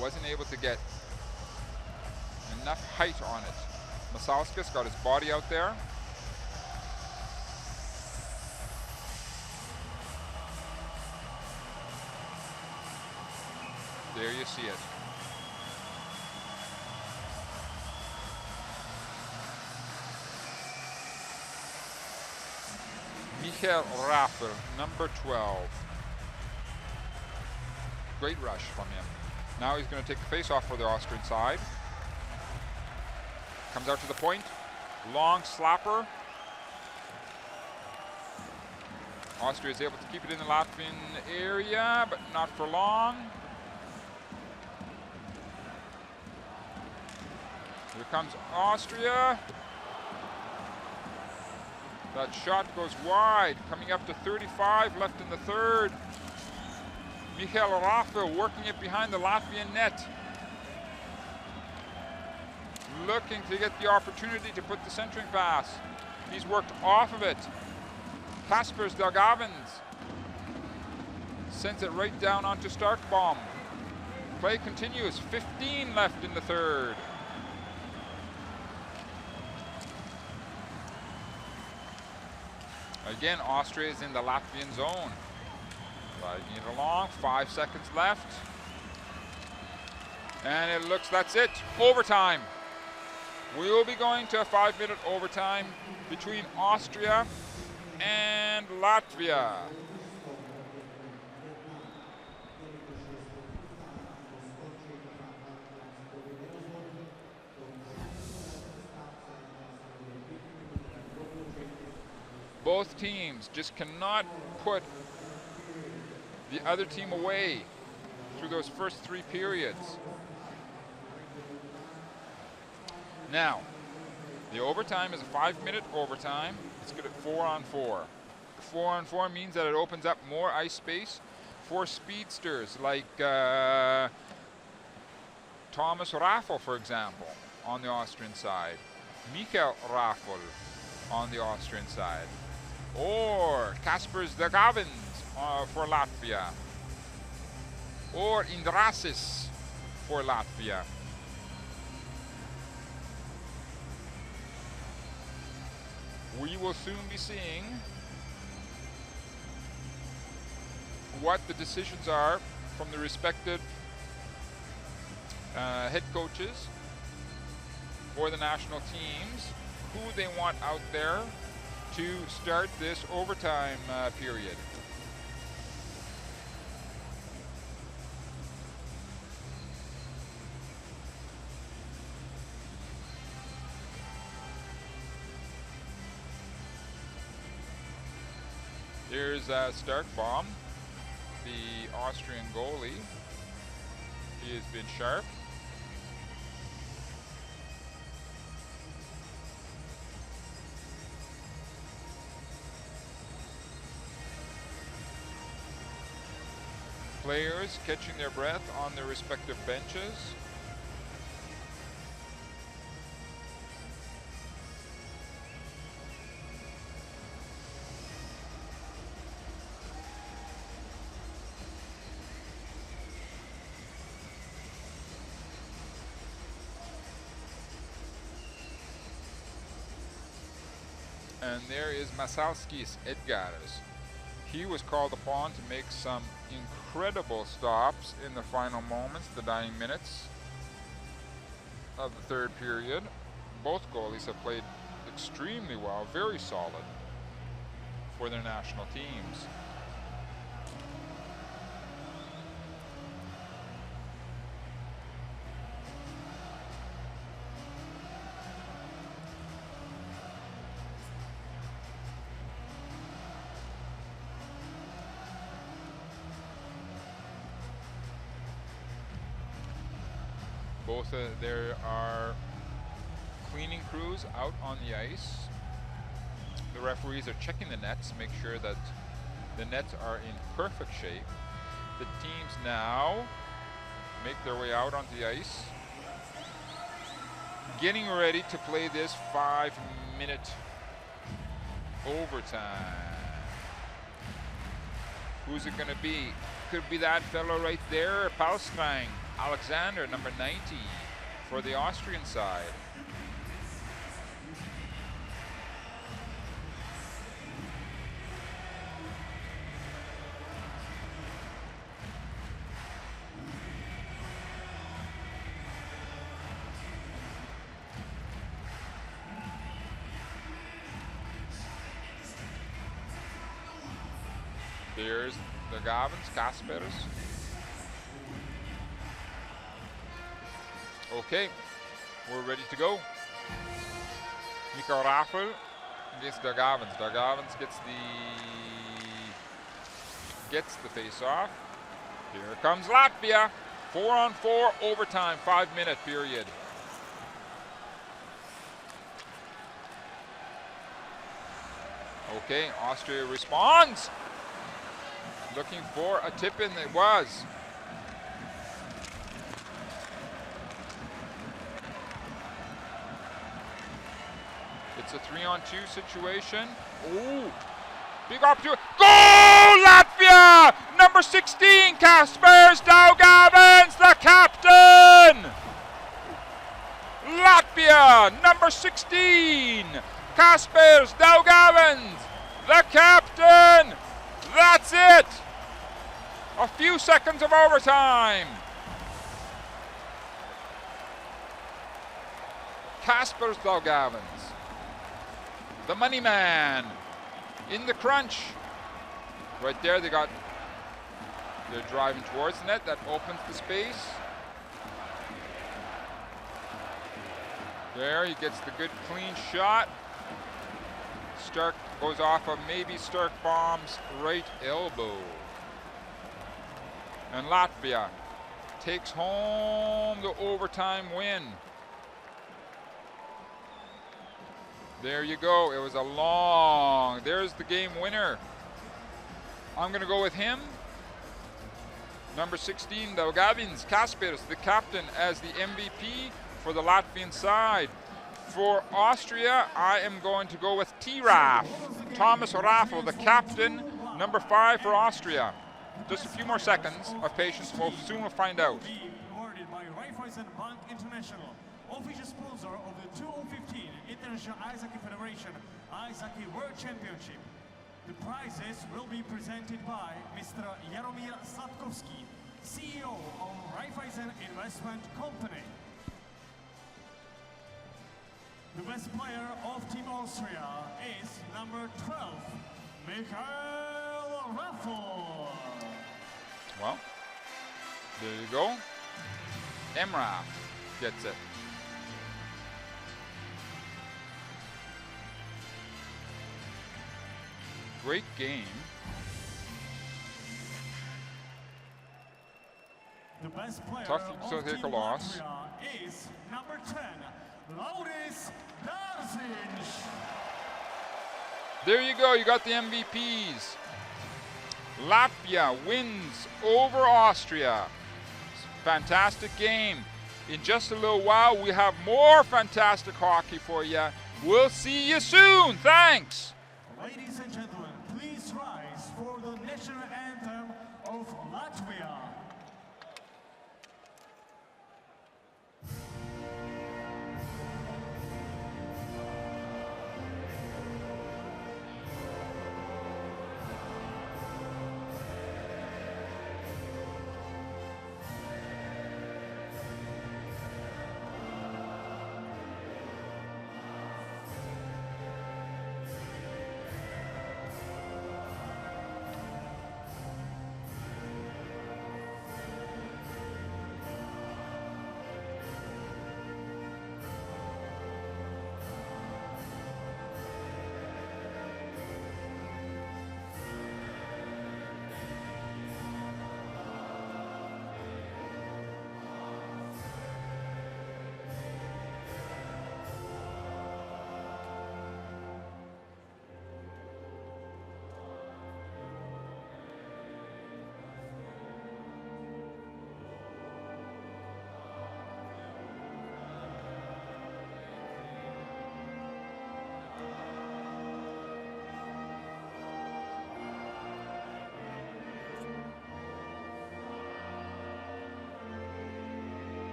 Wasn't able to get enough height on it. Masalskis got his body out there. There you see it. Michael Raffel, number 12. Great rush from him. Now he's going to take the face-off for the Austrian side. Comes out to the point. Long slapper. Austria is able to keep it in the Latvian area, but not for long. Here comes Austria. That shot goes wide. Coming up to 35 left in the third. Michael Raffel working it behind the Latvian net. Looking to get the opportunity to put the centering pass. He's worked off of it. Kaspers Delgavens sends it right down onto Starkbaum. Play continues, 15 left in the third. Again, Austria is in the Latvian zone. Dragging it along, 5 seconds left. And it looks, that's it, overtime. We will be going to a 5-minute overtime between Austria and Latvia. Both teams just cannot put the other team away through those first 3 periods. Now, the overtime is a 5-minute overtime. It's good at 4-on-4. 4-on-4 means that it opens up more ice space for speedsters like Thomas Raffel, for example, on the Austrian side. Michael Raffel on the Austrian side. Or Kaspers Delgavens for Latvia. Or Indrasis for Latvia. We will soon be seeing what the decisions are from the respective head coaches for the national teams, who they want out there to start this overtime period. Here's Starkbaum, the Austrian goalie. He has been sharp. Players catching their breath on their respective benches. And there is Masalskis Edgars. He was called upon to make some incredible stops in the final moments, the dying minutes of the third period. Both goalies have played extremely well, very solid for their national teams. There are cleaning crews out on the ice. The referees are checking the nets to make sure that the nets are in perfect shape. The teams now make their way out onto the ice, getting ready to play this 5-minute overtime. Who's it going to be? Could be that fellow right there, Palstrang, Alexander, number 90, for the Austrian side. There's the Gavins, Kaspers. Okay, we're ready to go. Mikael Raffel against Delgavens. Delgavens gets the face-off. Here comes Latvia. 4-on-4 overtime, 5-minute period. Okay, Austria responds. Looking for a tip-in, it was. It's a 3-on-2 situation. Ooh, Big opportunity. Goal, Latvia! Number 16, Kaspars Daugavins, the captain! Latvia, number 16, Kaspars Daugavins, the captain! That's it! A few seconds of overtime. Kaspars Daugavins, the money man, in the crunch. Right there, they're driving towards the net. That opens the space. There, he gets the good clean shot. Stark goes off of maybe Stark Bomb's right elbow. And Latvia takes home the overtime win. There you go. It was a long. There's the game winner. I'm going to go with him. Number 16, Daugavins, Kaspars, the captain, as the MVP for the Latvian side. For Austria, I am going to go with T-Raff, Thomas Raffel, the captain, number 5 for Austria. Just a few more seconds of patience, and soon we'll find out. Awarded by Raiffeisen Bank International, official sponsor of the 2015 International Ice Hockey Federation Ice Hockey World Championship. The prizes will be presented by Mr. Jaromir Satkowski, CEO of Raiffeisen Investment Company. The best player of Team Austria is number 12, Michael Raffel. Well, there you go. Emraf gets it. Great game. The best player Tough to of take a Team loss. Latvia is number 10, Lauris Darzic. There you go, you got the MVPs. Latvia wins over Austria. Fantastic game. In just a little while, we have more fantastic hockey for you. We'll see you soon. Thanks. Ladies and gentlemen, please rise for the national anthem.